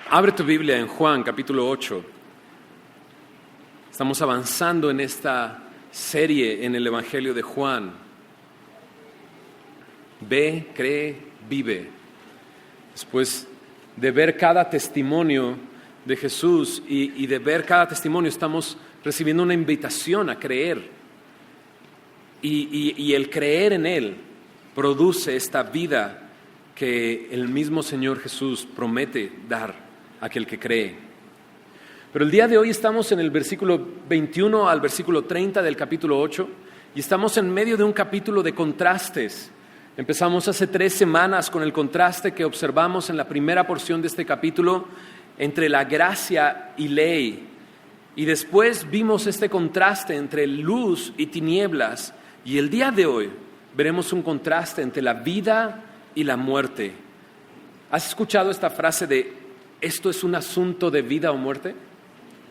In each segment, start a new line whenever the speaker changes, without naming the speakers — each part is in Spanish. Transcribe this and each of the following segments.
Abre tu Biblia en Juan, capítulo 8. Estamos avanzando en esta serie en el Evangelio de Juan. Ve, cree, vive. Después de ver cada testimonio de Jesús y de ver cada testimonio, estamos recibiendo una invitación a creer. Y el creer en Él produce esta vida que el mismo Señor Jesús promete dar a aquel que cree. Pero el día de hoy estamos en el versículo 21 al versículo 30 del capítulo 8 y estamos en medio de un capítulo de contrastes. Empezamos hace 3 semanas con el contraste que observamos en la primera porción de este capítulo entre la gracia y ley. Y después vimos este contraste entre luz y tinieblas. Y el día de hoy veremos un contraste entre la vida y la muerte. ¿Has escuchado esta frase de esto es un asunto de vida o muerte?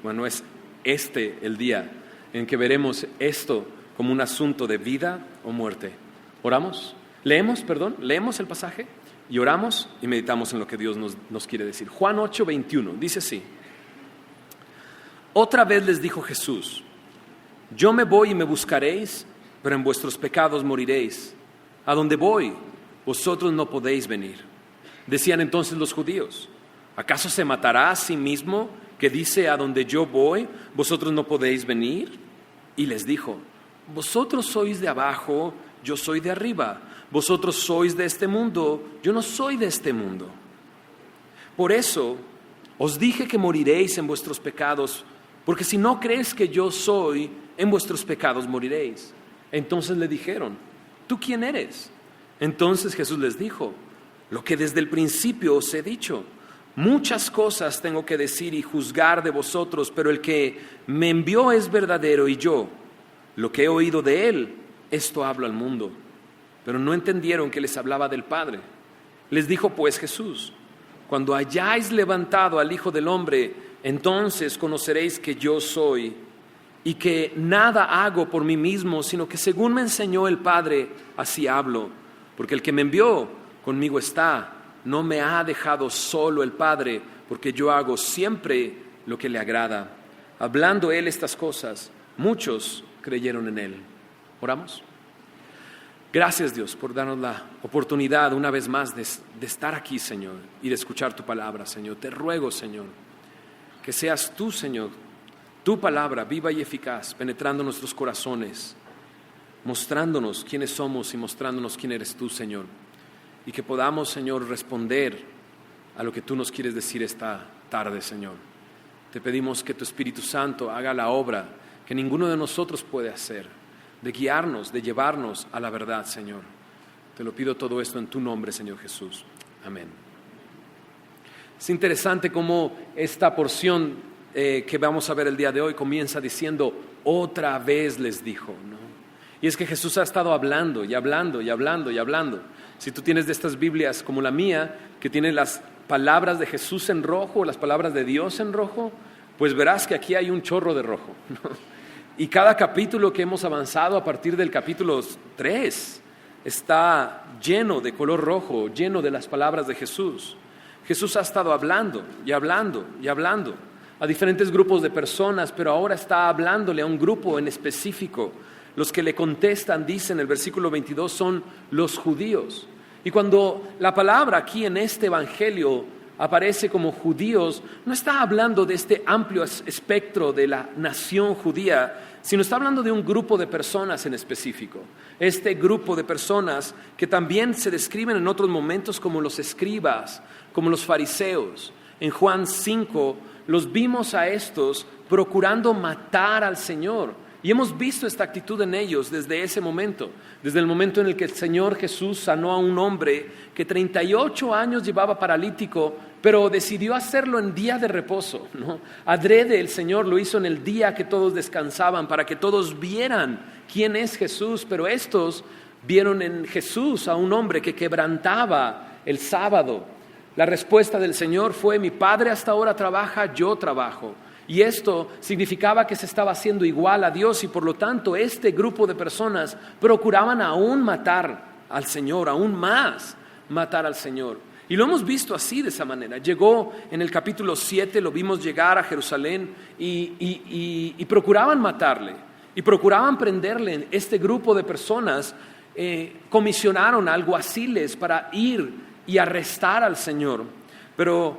Bueno, es el día en que veremos esto como un asunto de vida o muerte. ¿Oramos? Leemos el pasaje y oramos y meditamos en lo que Dios nos quiere decir. Juan 8:21 dice así: Otra vez les dijo Jesús: Yo me voy y me buscaréis, pero en vuestros pecados moriréis. A donde voy, vosotros no podéis venir. Decían entonces los judíos: ¿Acaso se matará a sí mismo que dice a donde yo voy, vosotros no podéis venir? Y les dijo: Vosotros sois de abajo, yo soy de arriba. Vosotros sois de este mundo, yo no soy de este mundo. Por eso os dije que moriréis en vuestros pecados, porque si no crees que yo soy, en vuestros pecados moriréis. Entonces le dijeron: ¿Tú quién eres? Entonces Jesús les dijo: Lo que desde el principio os he dicho. Muchas cosas tengo que decir y juzgar de vosotros, pero el que me envió es verdadero y yo, lo que he oído de él, esto hablo al mundo. Pero no entendieron que les hablaba del Padre. Les dijo pues Jesús: Cuando hayáis levantado al Hijo del Hombre, entonces conoceréis que yo soy y que nada hago por mí mismo, sino que según me enseñó el Padre, así hablo. Porque el que me envió conmigo está. No me ha dejado solo el Padre, porque yo hago siempre lo que le agrada. Hablando él estas cosas, muchos creyeron en él. ¿Oramos? Gracias, Dios, por darnos la oportunidad una vez más de estar aquí, Señor, y de escuchar tu palabra, Señor. Te ruego, Señor, que seas tú, Señor, tu palabra viva y eficaz, penetrando nuestros corazones, mostrándonos quiénes somos y mostrándonos quién eres tú, Señor. Y que podamos, Señor, responder a lo que tú nos quieres decir esta tarde, Señor. Te pedimos que tu Espíritu Santo haga la obra que ninguno de nosotros puede hacer, de guiarnos, de llevarnos a la verdad, Señor. Te lo pido todo esto en tu nombre, Señor Jesús. Amén. Es interesante cómo esta porción que vamos a ver el día de hoy comienza diciendo: otra vez les dijo, ¿no? Y es que Jesús ha estado hablando y hablando y hablando y hablando. Si tú tienes de estas Biblias como la mía, que tiene las palabras de Jesús en rojo, las palabras de Dios en rojo, pues verás que aquí hay un chorro de rojo, ¿no? Y cada capítulo que hemos avanzado a partir del capítulo 3 está lleno de color rojo, lleno de las palabras de Jesús. Jesús ha estado hablando y hablando y hablando a diferentes grupos de personas, pero ahora está hablándole a un grupo en específico. Los que le contestan, dice en el versículo 22, son los judíos. Y cuando la palabra aquí en este evangelio aparece como judíos, no está hablando de este amplio espectro de la nación judía, sino está hablando de un grupo de personas en específico. Este grupo de personas que también se describen en otros momentos como los escribas, como los fariseos. En Juan 5 los vimos a estos procurando matar al Señor. Y hemos visto esta actitud en ellos desde ese momento, desde el momento en el que el Señor Jesús sanó a un hombre que 38 años llevaba paralítico, pero decidió hacerlo en día de reposo, ¿no? Adrede el Señor lo hizo en el día que todos descansaban, para que todos vieran quién es Jesús, pero estos vieron en Jesús a un hombre que quebrantaba el sábado. La respuesta del Señor fue: mi Padre hasta ahora trabaja, yo trabajo. Y esto significaba que se estaba haciendo igual a Dios y por lo tanto este grupo de personas procuraban aún matar al Señor, aún más matar al Señor. Y lo hemos visto así, de esa manera. Llegó en el capítulo 7, lo vimos llegar a Jerusalén y procuraban matarle. Y procuraban prenderle. Este grupo de personas comisionaron a alguaciles para ir y arrestar al Señor. Pero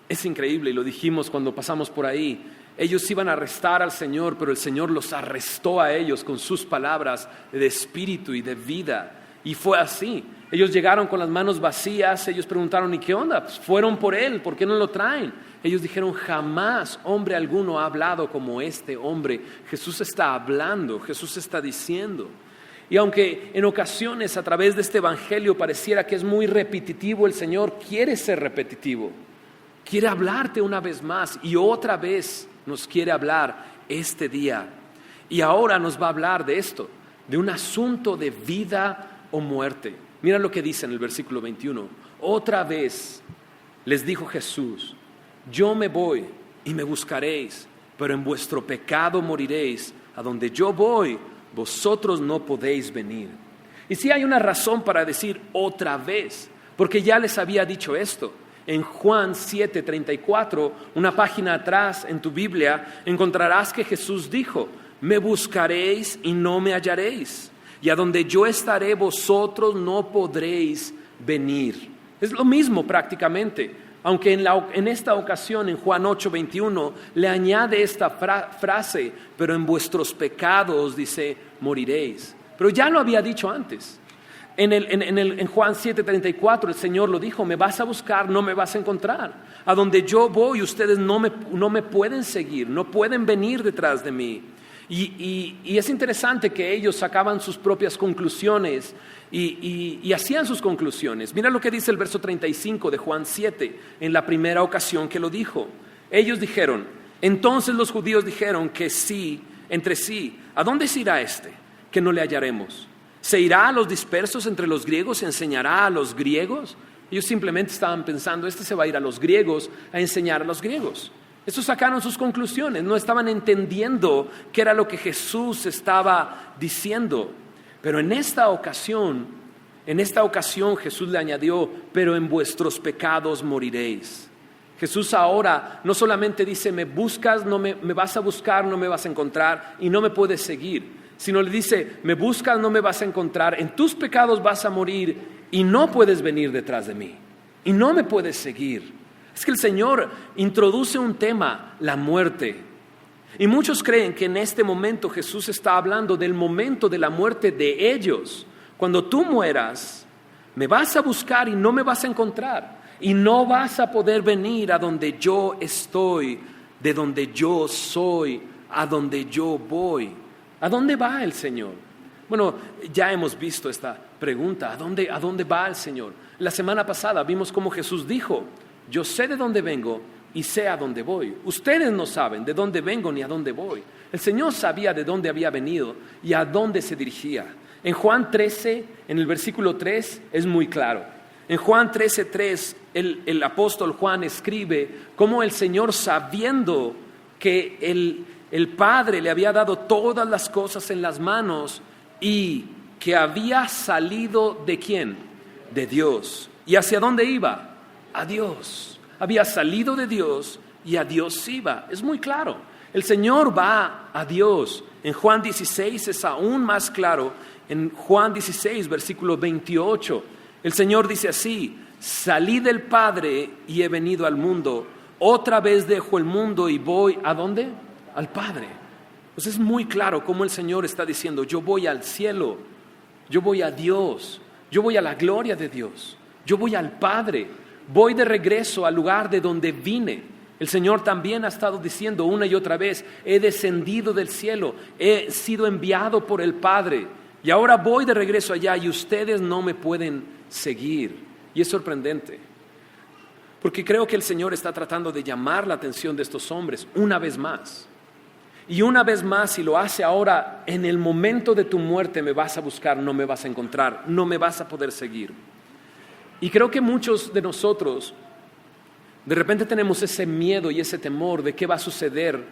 es increíble, y lo dijimos cuando pasamos por ahí. Ellos iban a arrestar al Señor, pero el Señor los arrestó a ellos con sus palabras de espíritu y de vida. Y fue así. Ellos llegaron con las manos vacías, ellos preguntaron, ¿y qué onda? Pues fueron por él, ¿por qué no lo traen? Ellos dijeron, jamás hombre alguno ha hablado como este hombre. Jesús está hablando, Jesús está diciendo. Y aunque en ocasiones a través de este evangelio pareciera que es muy repetitivo, el Señor quiere ser repetitivo. Quiere hablarte una vez más y otra vez nos quiere hablar este día. Y ahora nos va a hablar de esto, de un asunto de vida o muerte. Mira lo que dice en el versículo 21. Otra vez les dijo Jesús, yo me voy y me buscaréis, pero en vuestro pecado moriréis. A donde yo voy, vosotros no podéis venir. Y sí hay una razón para decir otra vez, porque ya les había dicho esto. En Juan 7:34, una página atrás en tu Biblia, encontrarás que Jesús dijo, me buscaréis y no me hallaréis. Y a donde yo estaré, vosotros no podréis venir. Es lo mismo prácticamente, aunque en esta ocasión, en Juan 8:21, le añade esta frase, pero en vuestros pecados, dice, moriréis. Pero ya lo había dicho antes. En Juan 7:34 el Señor lo dijo, me vas a buscar, no me vas a encontrar. A donde yo voy, ustedes no me pueden seguir, no pueden venir detrás de mí. Y es interesante que ellos sacaban sus propias conclusiones y hacían sus conclusiones. Mira lo que dice el verso 35 de Juan 7, en la primera ocasión que lo dijo. Ellos dijeron, entonces los judíos dijeron que sí, entre sí, ¿a dónde se irá este? Que no le hallaremos. ¿Se irá a los dispersos entre los griegos? ¿Enseñará a los griegos? Ellos simplemente estaban pensando, este se va a ir a los griegos a enseñar a los griegos. Estos sacaron sus conclusiones, no estaban entendiendo qué era lo que Jesús estaba diciendo. Pero en esta ocasión Jesús le añadió, pero en vuestros pecados moriréis. Jesús ahora no solamente dice, me buscas, me vas a buscar, no me vas a encontrar y no me puedes seguir. Sino le dice, me buscas, no me vas a encontrar, en tus pecados vas a morir y no puedes venir detrás de mí y no me puedes seguir. Es que el Señor introduce un tema, la muerte. Y muchos creen que en este momento Jesús está hablando del momento de la muerte de ellos. Cuando tú mueras, me vas a buscar y no me vas a encontrar y no vas a poder venir a donde yo estoy, de donde yo soy, a donde yo voy. ¿A dónde va el Señor? Bueno, ya hemos visto esta pregunta, ¿a dónde va el Señor? La semana pasada vimos cómo Jesús dijo, yo sé de dónde vengo y sé a dónde voy. Ustedes no saben de dónde vengo ni a dónde voy. El Señor sabía de dónde había venido y a dónde se dirigía. En Juan 13, en el versículo 3, es muy claro. En Juan 13:3, el apóstol Juan escribe cómo el Señor, sabiendo que el Padre le había dado todas las cosas en las manos y que había salido ¿de quién? De Dios. ¿Y hacia dónde iba? A Dios. Había salido de Dios y a Dios iba. Es muy claro. El Señor va a Dios. En Juan 16 es aún más claro. En Juan 16, versículo 28, el Señor dice así, salí del Padre y he venido al mundo. Otra vez dejo el mundo y voy ¿a dónde? Al Padre. Pues es muy claro cómo el Señor está diciendo, yo voy al cielo, yo voy a Dios, yo voy a la gloria de Dios, yo voy al Padre, voy de regreso al lugar de donde vine. El Señor también ha estado diciendo una y otra vez, he descendido del cielo, he sido enviado por el Padre y ahora voy de regreso allá y ustedes no me pueden seguir. Y es sorprendente, porque creo que el Señor está tratando de llamar la atención de estos hombres una vez más. Y una vez más, y lo hace ahora, en el momento de tu muerte me vas a buscar, no me vas a encontrar, no me vas a poder seguir. Y creo que muchos de nosotros de repente tenemos ese miedo y ese temor de qué va a suceder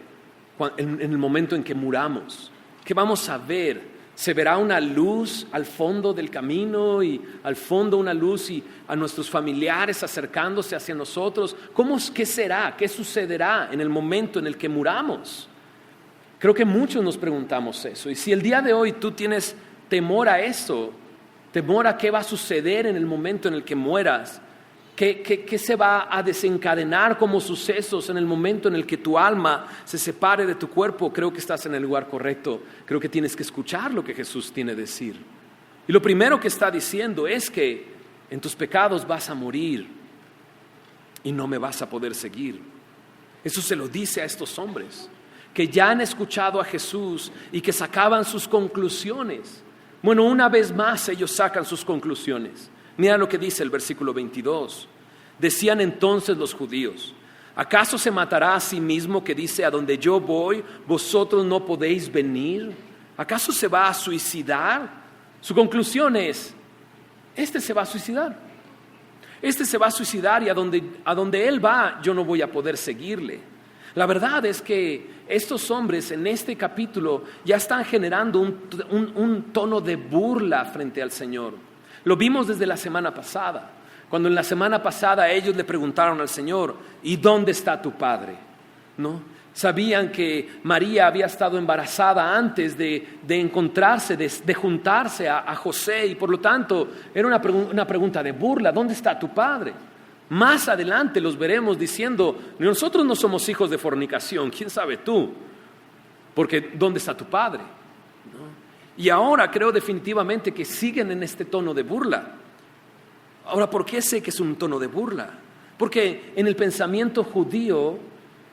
en el momento en que muramos, qué vamos a ver, Se verá una luz al fondo del camino y al fondo una luz y a nuestros familiares acercándose hacia nosotros. ¿Qué será? ¿Qué sucederá en el momento en el que muramos? Creo que muchos nos preguntamos eso. Y si el día de hoy tú tienes temor a eso, temor a qué va a suceder en el momento en el que mueras, ¿qué se va a desencadenar como sucesos en el momento en el que tu alma se separe de tu cuerpo? Creo que estás en el lugar correcto. Creo que tienes que escuchar lo que Jesús tiene que decir. Y lo primero que está diciendo es que en tus pecados vas a morir y no me vas a poder seguir. Eso se lo dice a estos hombres que ya han escuchado a Jesús y que sacaban sus conclusiones. Bueno, una vez más ellos sacan sus conclusiones. Mira lo que dice el versículo 22. Decían entonces los judíos: ¿acaso se matará a sí mismo que dice, a donde yo voy, vosotros no podéis venir? ¿Acaso se va a suicidar? Su conclusión es: este se va a suicidar. Este se va a suicidar y a donde él va, yo no voy a poder seguirle. La verdad es que estos hombres en este capítulo ya están generando un tono de burla frente al Señor. Lo vimos desde la semana pasada, cuando en la semana pasada ellos le preguntaron al Señor: ¿y dónde está tu padre? ¿No? Sabían que María había estado embarazada antes de encontrarse, de juntarse a José, y por lo tanto era una pregunta de burla: ¿dónde está tu padre? Más adelante los veremos diciendo: nosotros no somos hijos de fornicación, ¿quién sabe tú? Porque ¿dónde está tu padre? Y ahora creo definitivamente que siguen en este tono de burla. Ahora, ¿por qué sé que es un tono de burla? Porque en el pensamiento judío,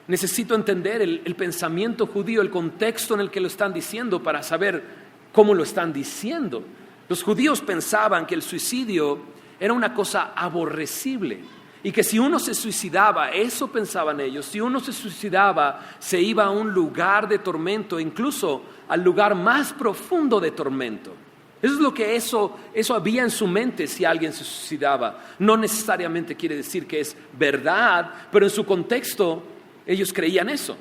necesito entender el pensamiento judío, el contexto en el que lo están diciendo para saber cómo lo están diciendo. Los judíos pensaban que el suicidio era una cosa aborrecible y que si uno se suicidaba, eso pensaban ellos, si uno se suicidaba, se iba a un lugar de tormento, incluso al lugar más profundo de tormento. Eso es lo que eso había en su mente si alguien se suicidaba. No necesariamente quiere decir que es verdad, pero en su contexto ellos creían eso.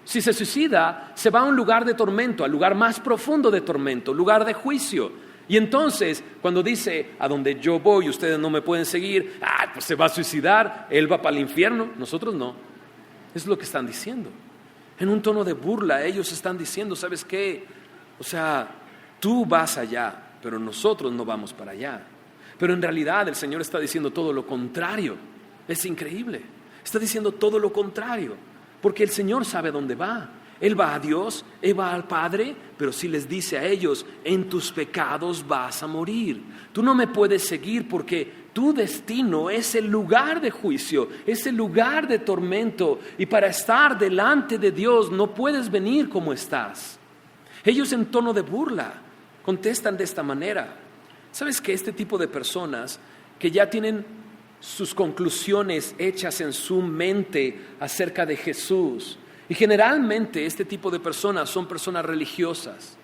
Si se suicida, se va a un lugar de tormento, al lugar más profundo de tormento, lugar de juicio. Y entonces, cuando dice, a donde yo voy, ustedes no me pueden seguir, pues se va a suicidar, él va para el infierno, nosotros no. Es lo que están diciendo. En un tono de burla, ellos están diciendo, ¿sabes qué? O sea, tú vas allá, pero nosotros no vamos para allá. Pero en realidad el Señor está diciendo todo lo contrario. Es increíble. Está diciendo todo lo contrario, porque el Señor sabe dónde va. Él va a Dios, Él va al Padre, pero sí les dice a ellos: en tus pecados vas a morir. Tú no me puedes seguir porque tu destino es el lugar de juicio, es el lugar de tormento, y para estar delante de Dios no puedes venir como estás. Ellos en tono de burla contestan de esta manera. ¿Sabes que este tipo de personas que ya tienen sus conclusiones hechas en su mente acerca de Jesús, y generalmente este tipo de personas son personas religiosas,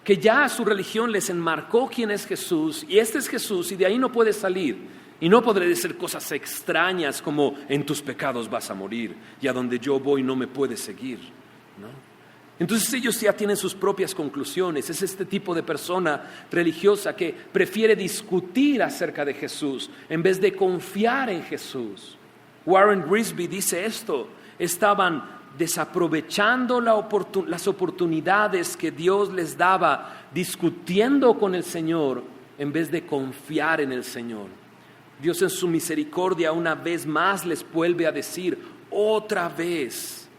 que ya su religión les enmarcó quién es Jesús, y este es Jesús, y de ahí no puedes salir, y no podré decir cosas extrañas como: en tus pecados vas a morir, y a donde yo voy no me puedes seguir, ¿no? Entonces ellos ya tienen sus propias conclusiones. Es este tipo de persona religiosa que prefiere discutir acerca de Jesús en vez de confiar en Jesús. Warren Wiersbe dice esto: estaban desaprovechando las oportunidades que Dios les daba, discutiendo con el Señor en vez de confiar en el Señor. Dios en su misericordia una vez más les vuelve a decir otra vez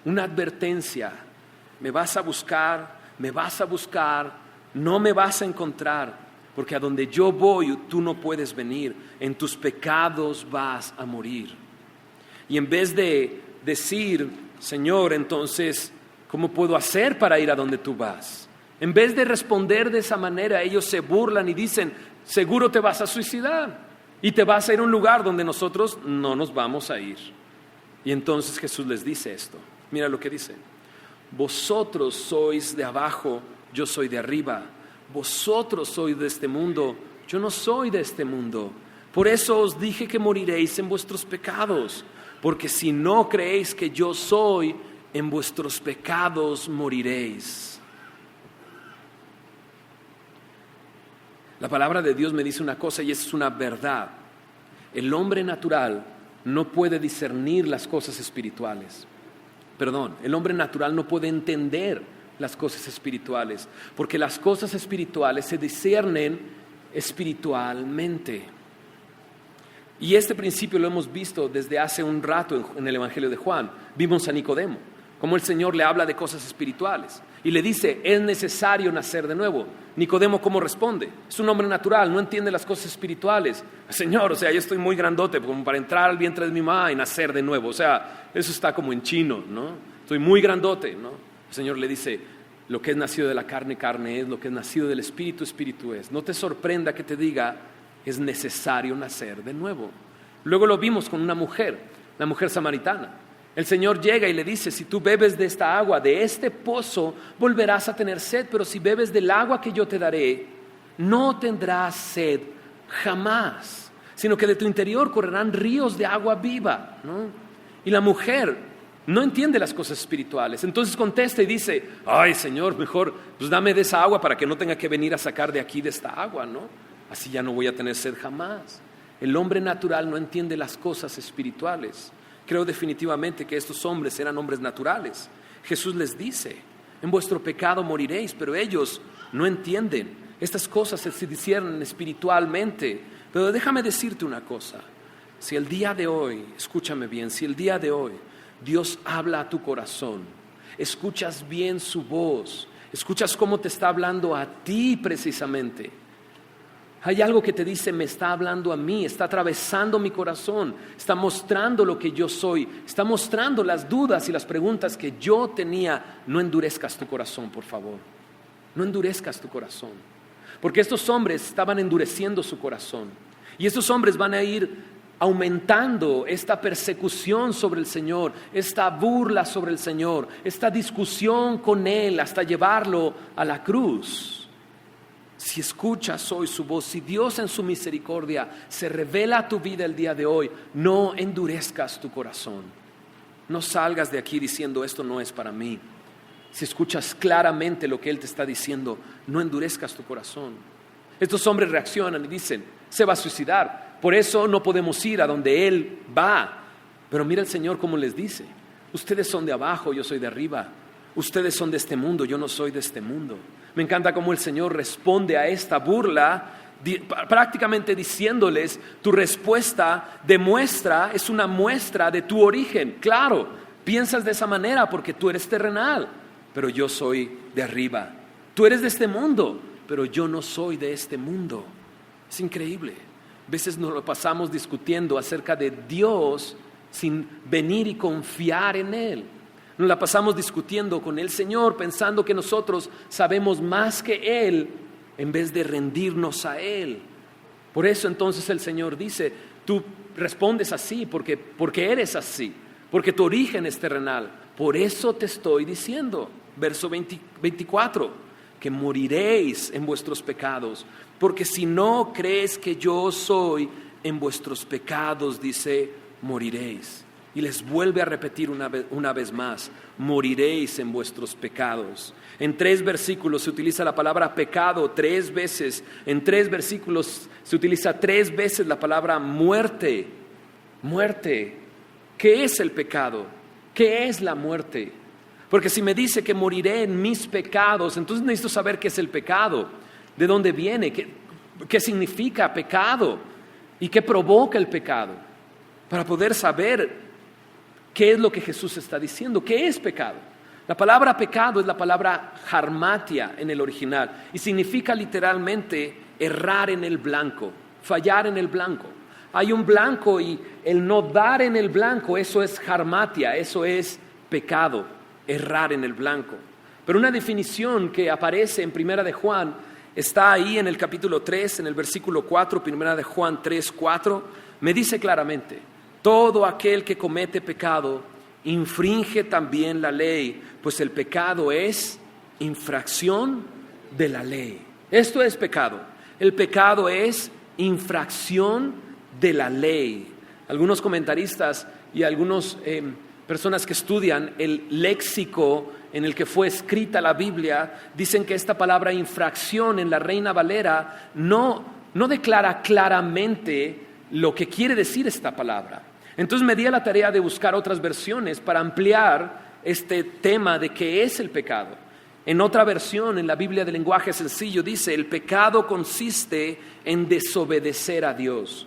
una advertencia: me vas a buscar, no me vas a encontrar, porque a donde yo voy tú no puedes venir, en tus pecados vas a morir. Y en vez de decir: Señor, entonces, ¿cómo puedo hacer para ir a donde tú vas? En vez de responder de esa manera, ellos se burlan y dicen: seguro te vas a suicidar y te vas a ir a un lugar donde nosotros no nos vamos a ir. Y entonces Jesús les dice esto. Mira lo que dice: vosotros sois de abajo, yo soy de arriba. Vosotros sois de este mundo, yo no soy de este mundo. Por eso os dije que moriréis en vuestros pecados, porque si no creéis que yo soy, en vuestros pecados moriréis. La palabra de Dios me dice una cosa y esa es una verdad. El hombre natural no puede discernir las cosas espirituales. El hombre natural no puede entender las cosas espirituales, porque las cosas espirituales se disciernen espiritualmente. Y este principio lo hemos visto desde hace un rato en el Evangelio de Juan. Vimos a Nicodemo, cómo el Señor le habla de cosas espirituales y le dice, es necesario nacer de nuevo. Nicodemo, ¿cómo responde? Es un hombre natural, no entiende las cosas espirituales. Señor, yo estoy muy grandote como para entrar al vientre de mi mamá y nacer de nuevo. Eso está como en chino, ¿no? Estoy muy grandote, ¿no? El Señor le dice, lo que es nacido de la carne, carne es, lo que es nacido del espíritu, espíritu es. No te sorprenda que te diga, es necesario nacer de nuevo. Luego lo vimos con una mujer, la mujer samaritana. El Señor llega y le dice, si tú bebes de esta agua, de este pozo, volverás a tener sed, pero si bebes del agua que yo te daré, no tendrás sed jamás, sino que de tu interior correrán ríos de agua viva, ¿no? Y la mujer no entiende las cosas espirituales, entonces contesta y dice, ay Señor, mejor pues dame de esa agua para que no tenga que venir a sacar de aquí de esta agua, ¿no? Así ya no voy a tener sed jamás. El hombre natural no entiende las cosas espirituales. Creo definitivamente que estos hombres eran hombres naturales. Jesús les dice, en vuestro pecado moriréis, pero ellos no entienden. Estas cosas se disciernen espiritualmente. Pero déjame decirte una cosa. Si el día de hoy, escúchame bien, si el día de hoy Dios habla a tu corazón, escuchas bien su voz, escuchas cómo te está hablando a ti precisamente. Hay algo que te dice, me está hablando a mí, está atravesando mi corazón, está mostrando lo que yo soy, está mostrando las dudas y las preguntas que yo tenía. No endurezcas tu corazón, por favor. No endurezcas tu corazón. Porque estos hombres estaban endureciendo su corazón. Y estos hombres van a ir aumentando esta persecución sobre el Señor, esta burla sobre el Señor, esta discusión con Él hasta llevarlo a la cruz. Si escuchas hoy su voz, si Dios en su misericordia se revela a tu vida el día de hoy, no endurezcas tu corazón. No salgas de aquí diciendo esto no es para mí. Si escuchas claramente lo que Él te está diciendo, no endurezcas tu corazón. Estos hombres reaccionan y dicen, se va a suicidar, por eso no podemos ir a donde Él va. Pero mira el Señor cómo les dice, ustedes son de abajo, yo soy de arriba. Ustedes son de este mundo, yo no soy de este mundo. Me encanta cómo el Señor responde a esta burla, prácticamente diciéndoles, tu respuesta es una muestra de tu origen. Claro, piensas de esa manera porque tú eres terrenal, pero yo soy de arriba. Tú eres de este mundo, pero yo no soy de este mundo. Es increíble. A veces nos lo pasamos discutiendo acerca de Dios sin venir y confiar en Él. Nos la pasamos discutiendo con el Señor pensando que nosotros sabemos más que Él en vez de rendirnos a Él. Por eso entonces el Señor dice, tú respondes así porque eres así, porque tu origen es terrenal. Por eso te estoy diciendo, verso 24, que moriréis en vuestros pecados, porque si no crees que yo soy, en vuestros pecados, dice, moriréis. Y les vuelve a repetir una vez más, moriréis en vuestros pecados. En 3 versículos se utiliza la palabra pecado 3 veces. En 3 versículos se utiliza 3 veces la palabra muerte. Muerte. ¿Qué es el pecado? ¿Qué es la muerte? Porque si me dice que moriré en mis pecados, entonces necesito saber qué es el pecado, de dónde viene, qué significa pecado y qué provoca el pecado, para poder saber ¿qué es lo que Jesús está diciendo? ¿Qué es pecado? La palabra pecado es la palabra harmatia en el original y significa literalmente errar en el blanco, fallar en el blanco. Hay un blanco y el no dar en el blanco, eso es harmatia, eso es pecado, errar en el blanco. Pero una definición que aparece en Primera de Juan está ahí en el capítulo 3, en el versículo 4, Primera de Juan 3, 4, me dice claramente, todo aquel que comete pecado infringe también la ley, pues el pecado es infracción de la ley. Esto es pecado. El pecado es infracción de la ley. Algunos comentaristas y algunas Personas que estudian el léxico en el que fue escrita la Biblia dicen que esta palabra infracción en la Reina Valera no declara claramente lo que quiere decir esta palabra. Entonces me di a la tarea de buscar otras versiones para ampliar este tema de qué es el pecado. En otra versión, en la Biblia de lenguaje sencillo, dice: el pecado consiste en desobedecer a Dios.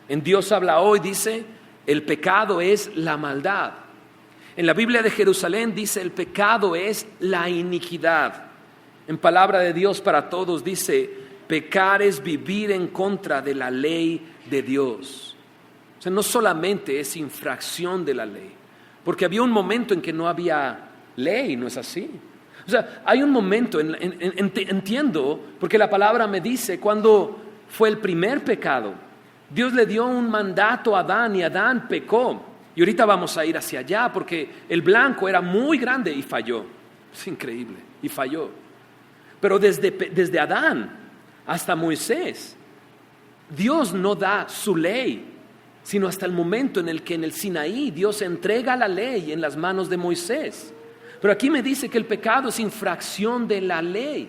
En Dios habla hoy, dice: el pecado es la maldad. En la Biblia de Jerusalén dice: el pecado es la iniquidad. En Palabra de Dios para Todos dice: pecar es vivir en contra de la ley de Dios. O sea, no solamente es infracción de la ley, porque había un momento en que no había ley, ¿no es así? O sea, hay un momento, entiendo, porque la palabra me dice cuando fue el primer pecado. Dios le dio un mandato a Adán y Adán pecó. Y ahorita vamos a ir hacia allá porque el blanco era muy grande y falló. Es increíble, y falló. Pero desde Adán hasta Moisés, Dios no da su ley, sino hasta el momento en el que en el Sinaí Dios entrega la ley en las manos de Moisés. Pero aquí me dice que el pecado es infracción de la ley.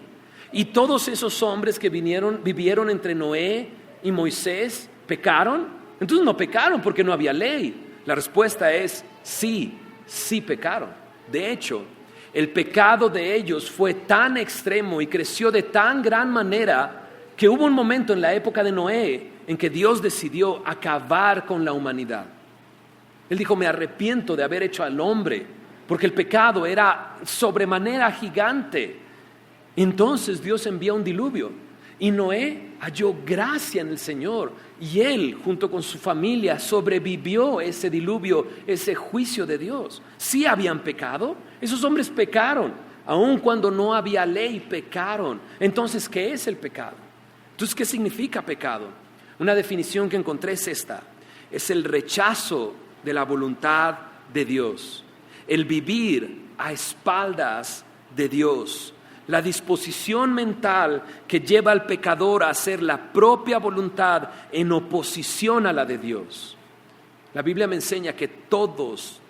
Y todos esos hombres que vivieron entre Noé y Moisés, ¿pecaron? Entonces no pecaron porque no había ley. La respuesta es sí, sí pecaron. De hecho, el pecado de ellos fue tan extremo y creció de tan gran manera que hubo un momento en la época de Noé en que Dios decidió acabar con la humanidad. Él dijo: me arrepiento de haber hecho al hombre, porque el pecado era sobremanera gigante. Entonces Dios envía un diluvio y Noé halló gracia en el Señor y él junto con su familia sobrevivió ese diluvio, ese juicio de Dios. Sí habían pecado, esos hombres pecaron, aun cuando no había ley pecaron. Entonces, ¿qué es el pecado? Entonces, ¿qué significa pecado? Una definición que encontré es esta: es el rechazo de la voluntad de Dios. El vivir a espaldas de Dios, la disposición mental que lleva al pecador a hacer la propia voluntad en oposición a la de Dios. La Biblia me enseña que todos,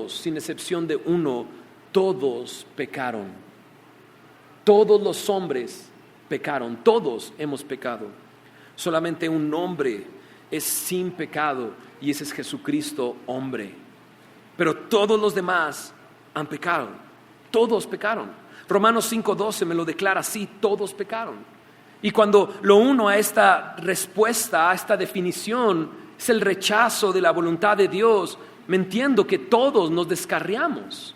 sin excepción de uno, todos pecaron. Todos los hombres pecaron, todos hemos pecado. Solamente un hombre es sin pecado y ese es Jesucristo, hombre. Pero todos los demás han pecado, todos pecaron. Romanos 5:12 me lo declara así: todos pecaron. Y cuando lo uno a esta respuesta, a esta definición, es el rechazo de la voluntad de Dios, me entiendo que todos nos descarriamos,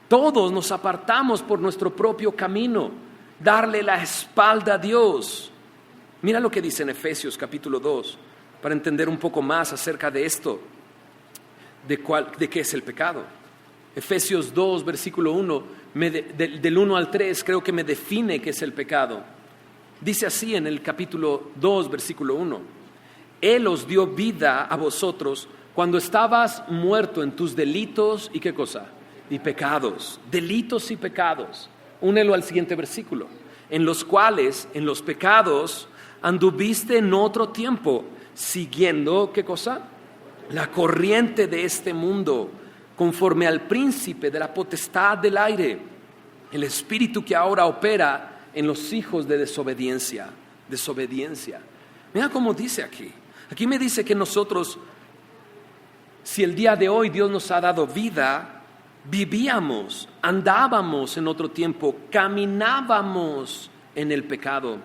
todos nos apartamos por nuestro propio camino, darle la espalda a Dios. Mira lo que dice en Efesios capítulo 2, para entender un poco más acerca de esto. ¿De qué es el pecado? Efesios 2, versículo 1, del 1 al 3, creo que me define qué es el pecado. Dice así en el capítulo 2, versículo 1: Él os dio vida a vosotros cuando estabas muerto en tus delitos y ¿qué cosa? Y pecados, delitos y pecados. Únelo al siguiente versículo: en los cuales, en los pecados, anduviste en otro tiempo, siguiendo ¿qué cosa? La corriente de este mundo, conforme al príncipe de la potestad del aire, el espíritu que ahora opera en los hijos de desobediencia. Mira cómo dice aquí. Aquí me dice que nosotros, si el día de hoy Dios nos ha dado vida, vivíamos, andábamos en otro tiempo, caminábamos en el pecado,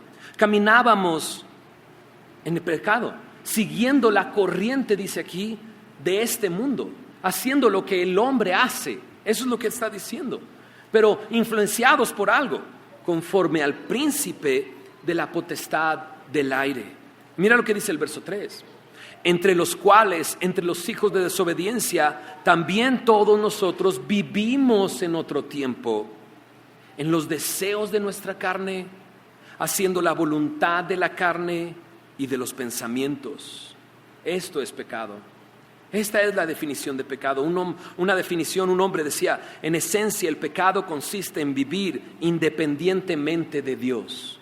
siguiendo la corriente, dice aquí, de este mundo, haciendo lo que el hombre hace. Eso es lo que está diciendo. Pero influenciados por algo, conforme al príncipe de la potestad del aire. Mira lo que dice el verso 3: entre los cuales, entre los hijos de desobediencia, también todos nosotros vivimos en otro tiempo, en los deseos de nuestra carne, haciendo la voluntad de la carne y de los pensamientos. Esto es pecado. Esta es la definición de pecado. Una definición, un hombre decía: en esencia el pecado consiste en vivir independientemente de Dios.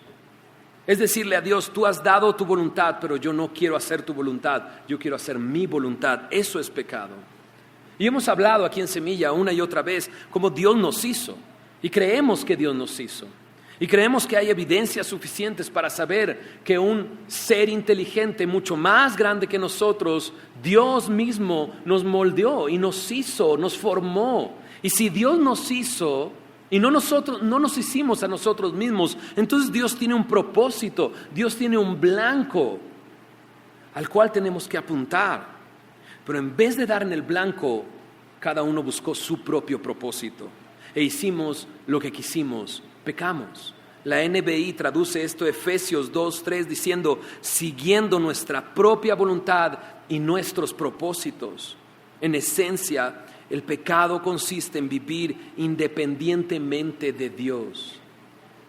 Es decirle a Dios: tú has dado tu voluntad, pero yo no quiero hacer tu voluntad, yo quiero hacer mi voluntad. Eso es pecado. Y hemos hablado aquí en Semilla una y otra vez cómo Dios nos hizo. Y creemos que Dios nos hizo. Y creemos que hay evidencias suficientes para saber que un ser inteligente mucho más grande que nosotros, Dios mismo nos moldeó y nos hizo, nos formó. Y si Dios nos hizo y no nos hicimos a nosotros mismos, entonces Dios tiene un propósito, Dios tiene un blanco al cual tenemos que apuntar. Pero en vez de dar en el blanco, cada uno buscó su propio propósito e hicimos lo que quisimos, pecamos. La NBI traduce esto Efesios 2:3 diciendo, siguiendo nuestra propia voluntad y nuestros propósitos. En esencia, el pecado consiste en vivir independientemente de Dios.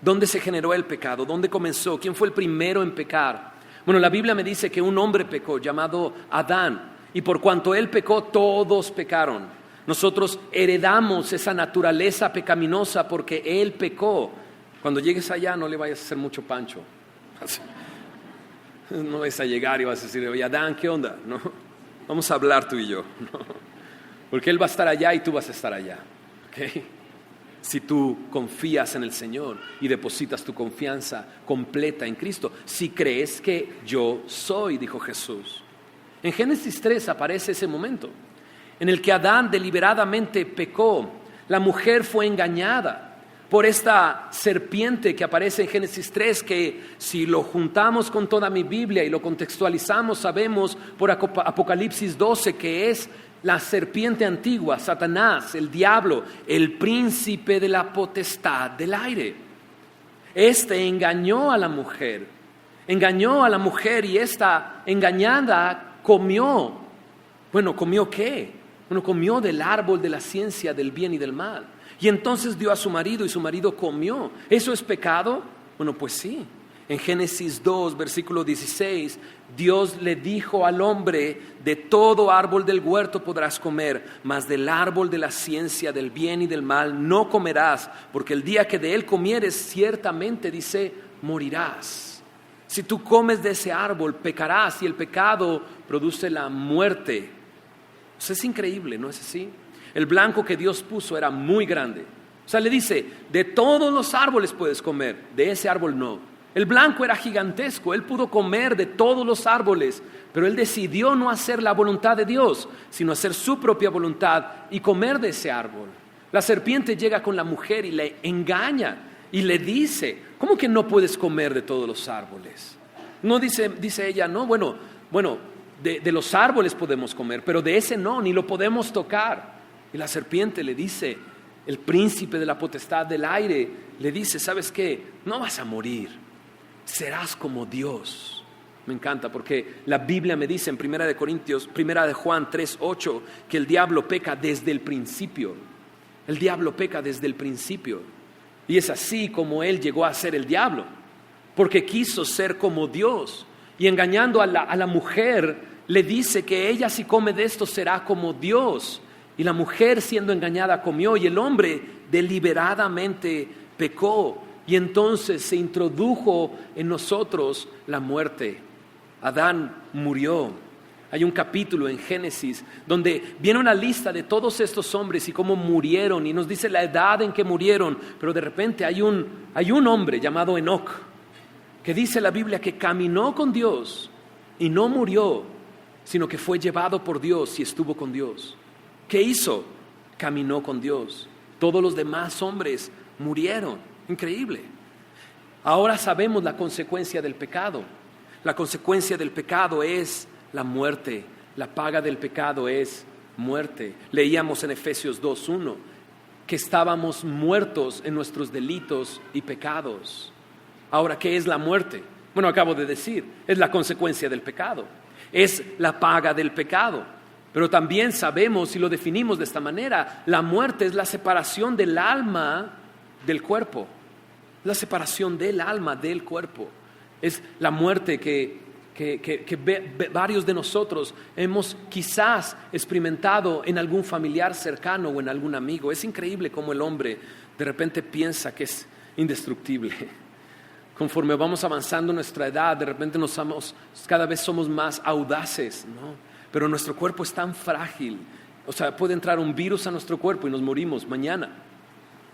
¿Dónde se generó el pecado? ¿Dónde comenzó? ¿Quién fue el primero en pecar? Bueno, la Biblia me dice que un hombre pecó llamado Adán, y por cuanto él pecó, todos pecaron. Nosotros heredamos esa naturaleza pecaminosa porque él pecó. Cuando llegues allá no le vayas a hacer mucho pancho. No vas a llegar y vas a decir, oye Adán, ¿qué onda? No, vamos a hablar tú y yo. No, porque él va a estar allá y tú vas a estar allá. ¿Okay? Si tú confías en el Señor y depositas tu confianza completa en Cristo. Si crees que yo soy, dijo Jesús. En Génesis 3 aparece ese momento en el que Adán deliberadamente pecó. La mujer fue engañada por esta serpiente que aparece en Génesis 3, que si lo juntamos con toda mi Biblia y lo contextualizamos, sabemos por Apocalipsis 12 que es la serpiente antigua, Satanás, el diablo, el príncipe de la potestad del aire. Este engañó a la mujer y esta engañada comió. Bueno, ¿comió qué? Bueno, comió del árbol de la ciencia del bien y del mal. Y entonces dio a su marido y su marido comió. ¿Eso es pecado? Bueno, pues sí. En Génesis 2, versículo 16, Dios le dijo al hombre, de todo árbol del huerto podrás comer, mas del árbol de la ciencia del bien y del mal no comerás, porque el día que de él comieres, ciertamente, dice, morirás. Si tú comes de ese árbol, pecarás, y el pecado produce la muerte. O sea, es increíble, ¿no es así? El blanco que Dios puso era muy grande. O sea, le dice, de todos los árboles puedes comer, de ese árbol no. El blanco era gigantesco, él pudo comer de todos los árboles, pero él decidió no hacer la voluntad de Dios, sino hacer su propia voluntad y comer de ese árbol. La serpiente llega con la mujer y le engaña y le dice, ¿cómo que no puedes comer de todos los árboles? No dice ella, no, bueno, de los árboles podemos comer, pero de ese no, ni lo podemos tocar. Y la serpiente le dice, el príncipe de la potestad del aire, le dice, ¿sabes qué? No vas a morir, serás como Dios. Me encanta porque la Biblia me dice en 1 de Juan 3:8 que el diablo peca desde el principio. El diablo peca desde el principio. Y es así como él llegó a ser el diablo, porque quiso ser como Dios. Y engañando a la mujer, le dice que ella si come de esto será como Dios. Y la mujer siendo engañada comió y el hombre deliberadamente pecó. Y entonces se introdujo en nosotros la muerte. Adán murió. Hay un capítulo en Génesis donde viene una lista de todos estos hombres y cómo murieron. Y nos dice la edad en que murieron. Pero de repente hay un hombre llamado Enoc, que dice la Biblia que caminó con Dios y no murió, sino que fue llevado por Dios y estuvo con Dios. ¿Qué hizo? Caminó con Dios. Todos los demás hombres murieron. Increíble. Ahora sabemos la consecuencia del pecado. La consecuencia del pecado es la muerte. La paga del pecado es muerte. Leíamos en Efesios 2:1 que estábamos muertos en nuestros delitos y pecados. Ahora, ¿qué es la muerte? Bueno, acabo de decir, es la consecuencia del pecado. Es la paga del pecado. Pero también sabemos, y lo definimos de esta manera, la muerte es la separación del alma del cuerpo. La separación del alma del cuerpo. Es la muerte que varios de nosotros hemos quizás experimentado en algún familiar cercano o en algún amigo. Es increíble cómo el hombre de repente piensa que es indestructible. Conforme vamos avanzando en nuestra edad, de repente cada vez somos más audaces, ¿no? Pero nuestro cuerpo es tan frágil. O sea, puede entrar un virus a nuestro cuerpo y nos morimos mañana.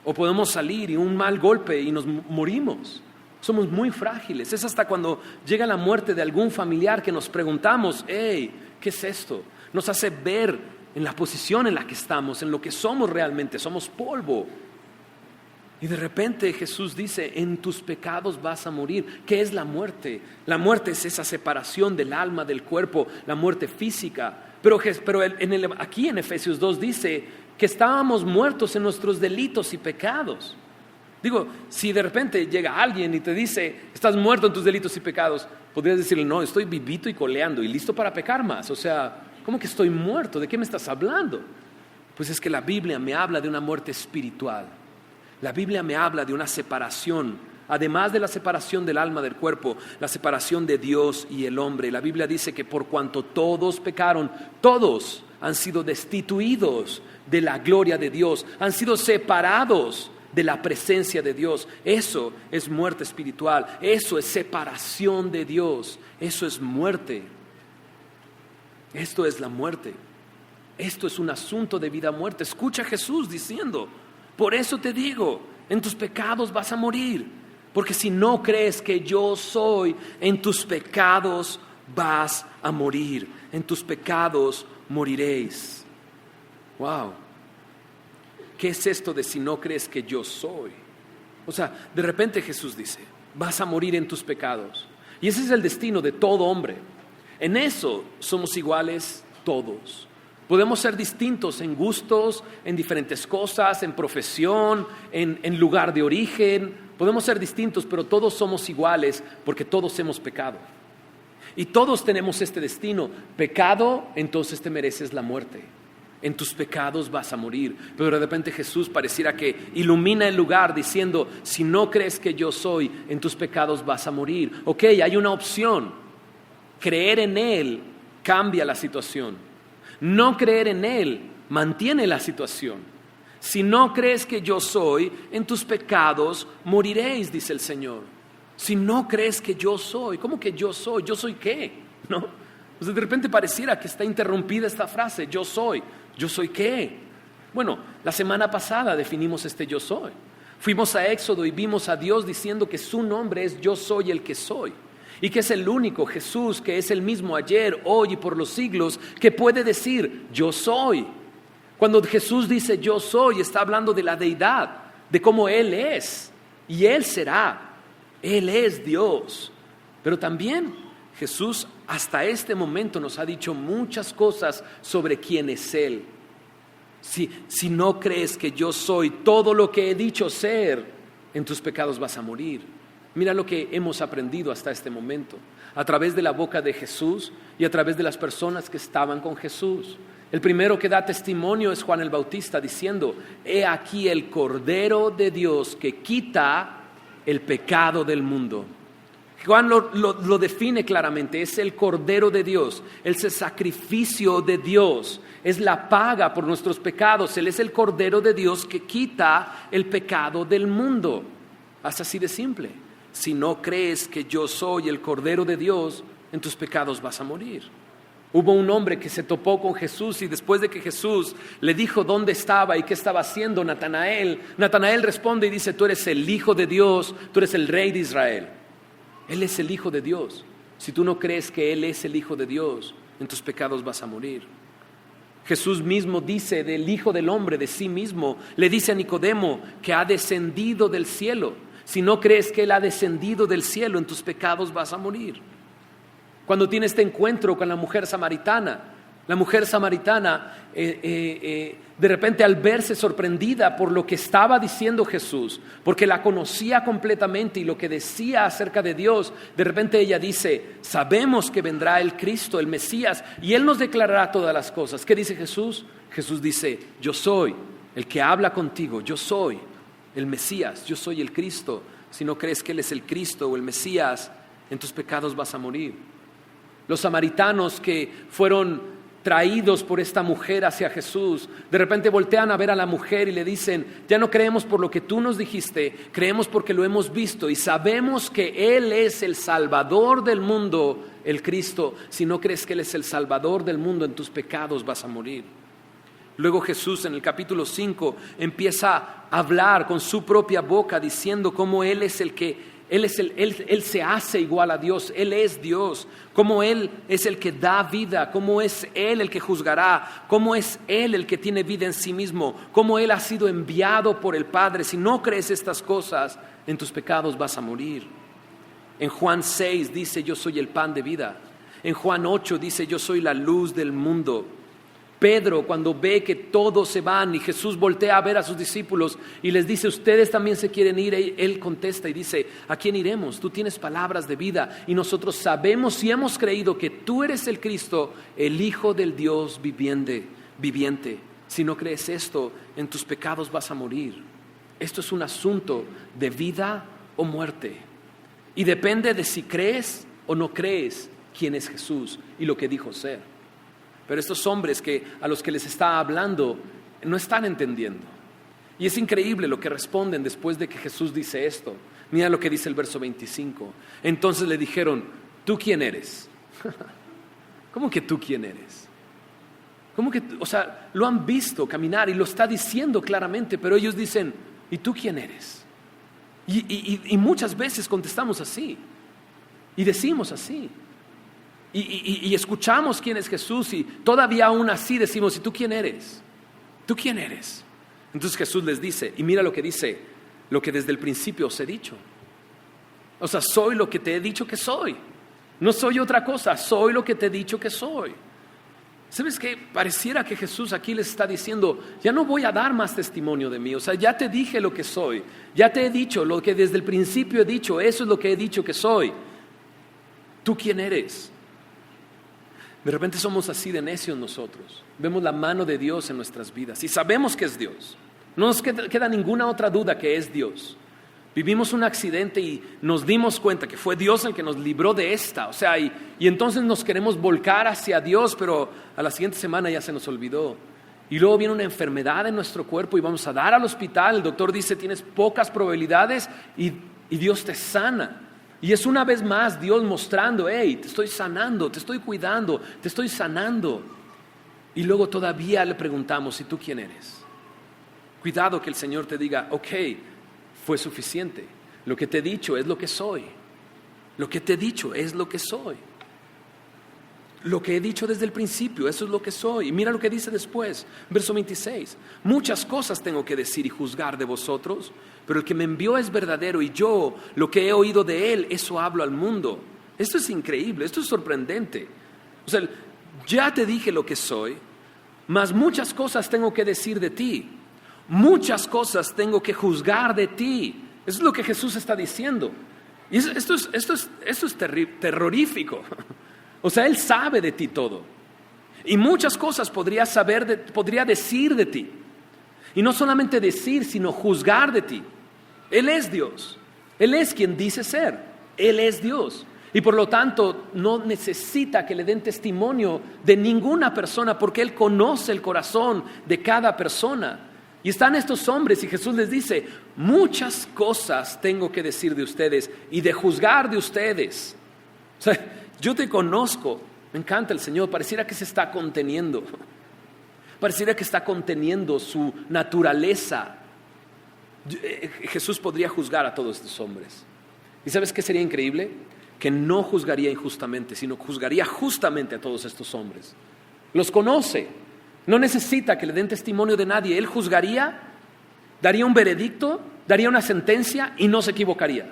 O podemos salir y un mal golpe y nos morimos. Somos muy frágiles. Es hasta cuando llega la muerte de algún familiar que nos preguntamos, hey, ¿qué es esto? Nos hace ver en la posición en la que estamos, en lo que somos realmente. Somos polvo. Y de repente Jesús dice, en tus pecados vas a morir. ¿Qué es la muerte? La muerte es esa separación del alma, del cuerpo, la muerte física. Pero aquí en Efesios 2 dice que estábamos muertos en nuestros delitos y pecados. Digo, si de repente llega alguien y te dice, estás muerto en tus delitos y pecados, podrías decirle, no, estoy vivito y coleando y listo para pecar más. O sea, ¿cómo que estoy muerto? ¿De qué me estás hablando? Pues es que la Biblia me habla de una muerte espiritual. La Biblia me habla de una separación, además de la separación del alma del cuerpo, la separación de Dios y el hombre. La Biblia dice que por cuanto todos pecaron, todos han sido destituidos de la gloria de Dios, han sido separados de la presencia de Dios. Eso es muerte espiritual, eso es separación de Dios, eso es muerte. Esto es la muerte. Esto es un asunto de vida o muerte. Escucha a Jesús diciendo, por eso te digo, en tus pecados vas a morir, porque si no crees que yo soy, en tus pecados vas a morir, en tus pecados moriréis. Wow. ¿Qué es esto de si no crees que yo soy? O sea, de repente Jesús dice, vas a morir en tus pecados. Y ese es el destino de todo hombre. En eso somos iguales todos. Podemos ser distintos en gustos, en diferentes cosas, en profesión, en lugar de origen. Podemos ser distintos, pero todos somos iguales porque todos hemos pecado. Y todos tenemos este destino. Pecado, entonces te mereces la muerte. En tus pecados vas a morir. Pero de repente Jesús pareciera que ilumina el lugar diciendo, si no crees que yo soy, en tus pecados vas a morir. Ok, hay una opción. Creer en Él cambia la situación. No creer en Él mantiene la situación. Si no crees que yo soy, en tus pecados moriréis, dice el Señor. Si no crees que yo soy, ¿cómo que yo soy? ¿Yo soy qué? ¿No? Pues de repente pareciera que está interrumpida esta frase, yo soy. ¿Yo soy qué? Bueno, la semana pasada definimos este yo soy. Fuimos a Éxodo y vimos a Dios diciendo que su nombre es yo soy el que soy. Y que es el único Jesús, que es el mismo ayer, hoy y por los siglos, que puede decir yo soy. Cuando Jesús dice yo soy, está hablando de la deidad, de cómo Él es y Él será. Él es Dios. Pero también Jesús hasta este momento nos ha dicho muchas cosas sobre quién es Él. Si no crees que yo soy todo lo que he dicho ser, en tus pecados vas a morir. Mira lo que hemos aprendido hasta este momento, a través de la boca de Jesús y a través de las personas que estaban con Jesús. El primero que da testimonio es Juan el Bautista diciendo, he aquí el Cordero de Dios que quita el pecado del mundo. Juan lo define claramente, es el Cordero de Dios, es el sacrificio de Dios, es la paga por nuestros pecados. Él es el Cordero de Dios que quita el pecado del mundo. Hasta así de simple. Si no crees que yo soy el Cordero de Dios, en tus pecados vas a morir. Hubo un hombre que se topó con Jesús y después de que Jesús le dijo dónde estaba y qué estaba haciendo Natanael responde y dice, tú eres el Hijo de Dios, tú eres el Rey de Israel. Él es el Hijo de Dios. Si tú no crees que Él es el Hijo de Dios, en tus pecados vas a morir. Jesús mismo dice del Hijo del Hombre, de sí mismo, le dice a Nicodemo que ha descendido del cielo. Si no crees que Él ha descendido del cielo, en tus pecados vas a morir. Cuando tiene este encuentro con la mujer samaritana, de repente al verse sorprendida por lo que estaba diciendo Jesús, porque la conocía completamente y lo que decía acerca de Dios, de repente ella dice, sabemos que vendrá el Cristo, el Mesías, y Él nos declarará todas las cosas. ¿Qué dice Jesús? Jesús dice, yo soy el que habla contigo, yo soy el Mesías, yo soy el Cristo. Si no crees que Él es el Cristo o el Mesías, en tus pecados vas a morir. Los samaritanos que fueron traídos por esta mujer hacia Jesús, de repente voltean a ver a la mujer y le dicen, ya no creemos por lo que tú nos dijiste, creemos porque lo hemos visto y sabemos que Él es el Salvador del mundo, el Cristo. Si no crees que Él es el Salvador del mundo, en tus pecados vas a morir. Luego Jesús en el capítulo 5 empieza a hablar con su propia boca diciendo cómo Él es el que Él se hace igual a Dios, Él es Dios, cómo Él es el que da vida, cómo es Él el que juzgará, cómo es Él el que tiene vida en sí mismo, cómo Él ha sido enviado por el Padre. Si no crees estas cosas, en tus pecados vas a morir. En Juan 6 dice, yo soy el pan de vida. En Juan 8 dice, yo soy la luz del mundo. Pedro, cuando ve que todos se van y Jesús voltea a ver a sus discípulos y les dice, ustedes también se quieren ir, él contesta y dice, ¿a quién iremos? Tú tienes palabras de vida y nosotros sabemos y hemos creído que tú eres el Cristo, el Hijo del Dios viviente. Si no crees esto, en tus pecados vas a morir. Esto es un asunto de vida o muerte y depende de si crees o no crees quién es Jesús y lo que dijo ser. Pero estos hombres a los que les está hablando no están entendiendo. Y es increíble lo que responden después de que Jesús dice esto. Mira lo que dice el verso 25. Entonces le dijeron, ¿tú quién eres? ¿Cómo que tú quién eres? ¿Cómo que, lo han visto caminar y lo está diciendo claramente, pero ellos dicen, ¿y tú quién eres? Y muchas veces contestamos así y decimos así. Y escuchamos quién es Jesús y todavía aún así decimos, ¿y tú quién eres? ¿Tú quién eres? Entonces Jesús les dice, y mira lo que dice, lo que desde el principio os he dicho. Soy lo que te he dicho que soy. No soy otra cosa, soy lo que te he dicho que soy. ¿Sabes qué? Pareciera que Jesús aquí les está diciendo, ya no voy a dar más testimonio de mí. Ya te dije lo que soy. Ya te he dicho lo que desde el principio he dicho, eso es lo que he dicho que soy. ¿Tú quién eres? De repente somos así de necios nosotros. Vemos la mano de Dios en nuestras vidas y sabemos que es Dios. No nos queda ninguna otra duda que es Dios. Vivimos un accidente y nos dimos cuenta que fue Dios el que nos libró de esta. Y entonces nos queremos volcar hacia Dios, pero a la siguiente semana ya se nos olvidó. Y luego viene una enfermedad en nuestro cuerpo y vamos a dar al hospital. El doctor dice, tienes pocas probabilidades y Dios te sana. Y es una vez más Dios mostrando, hey, te estoy sanando, te estoy cuidando, te estoy sanando. Y luego todavía le preguntamos, ¿y tú quién eres? Cuidado que el Señor te diga, ok, fue suficiente. Lo que te he dicho es lo que soy. Lo que te he dicho es lo que soy. Lo que he dicho desde el principio, eso es lo que soy. Y mira lo que dice después, verso 26. Muchas cosas tengo que decir y juzgar de vosotros, pero el que me envió es verdadero y yo, lo que he oído de él, eso hablo al mundo. Esto es increíble, esto es sorprendente. Ya te dije lo que soy, mas muchas cosas tengo que decir de ti. Muchas cosas tengo que juzgar de ti. Eso es lo que Jesús está diciendo. Y esto es terrorífico. Él sabe de ti todo. Y muchas cosas podría decir de ti. Y no solamente decir, sino juzgar de ti. Él es Dios. Él es quien dice ser. Él es Dios. Y por lo tanto no necesita que le den testimonio de ninguna persona porque Él conoce el corazón de cada persona. Y están estos hombres y Jesús les dice, muchas cosas tengo que decir de ustedes y de juzgar de ustedes. Yo te conozco, me encanta el Señor, pareciera que se está conteniendo. Pareciera que está conteniendo su naturaleza. Jesús podría juzgar a todos estos hombres. ¿Y sabes qué sería increíble? Que no juzgaría injustamente, sino juzgaría justamente a todos estos hombres. Los conoce, no necesita que le den testimonio de nadie. Él juzgaría, daría un veredicto, daría una sentencia y no se equivocaría.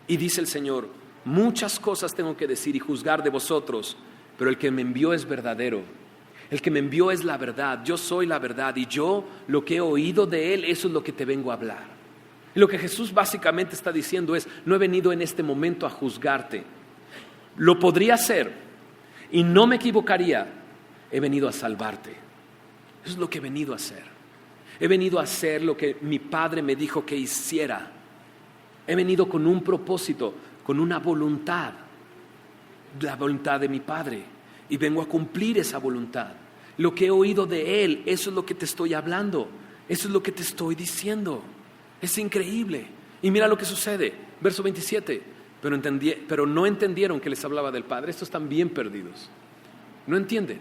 Y dice el Señor, muchas cosas tengo que decir y juzgar de vosotros, pero el que me envió es verdadero. El que me envió es la verdad, yo soy la verdad y yo lo que he oído de Él, eso es lo que te vengo a hablar. Y lo que Jesús básicamente está diciendo es, no he venido en este momento a juzgarte. Lo podría hacer y no me equivocaría, he venido a salvarte. Eso es lo que he venido a hacer. He venido a hacer lo que mi Padre me dijo que hiciera. He venido con un propósito, con una voluntad, la voluntad de mi Padre. Y vengo a cumplir esa voluntad. Lo que he oído de Él, eso es lo que te estoy hablando. Eso es lo que te estoy diciendo. Es increíble. Y mira lo que sucede. Verso 27. Pero no entendieron que les hablaba del Padre. Estos están bien perdidos. No entienden.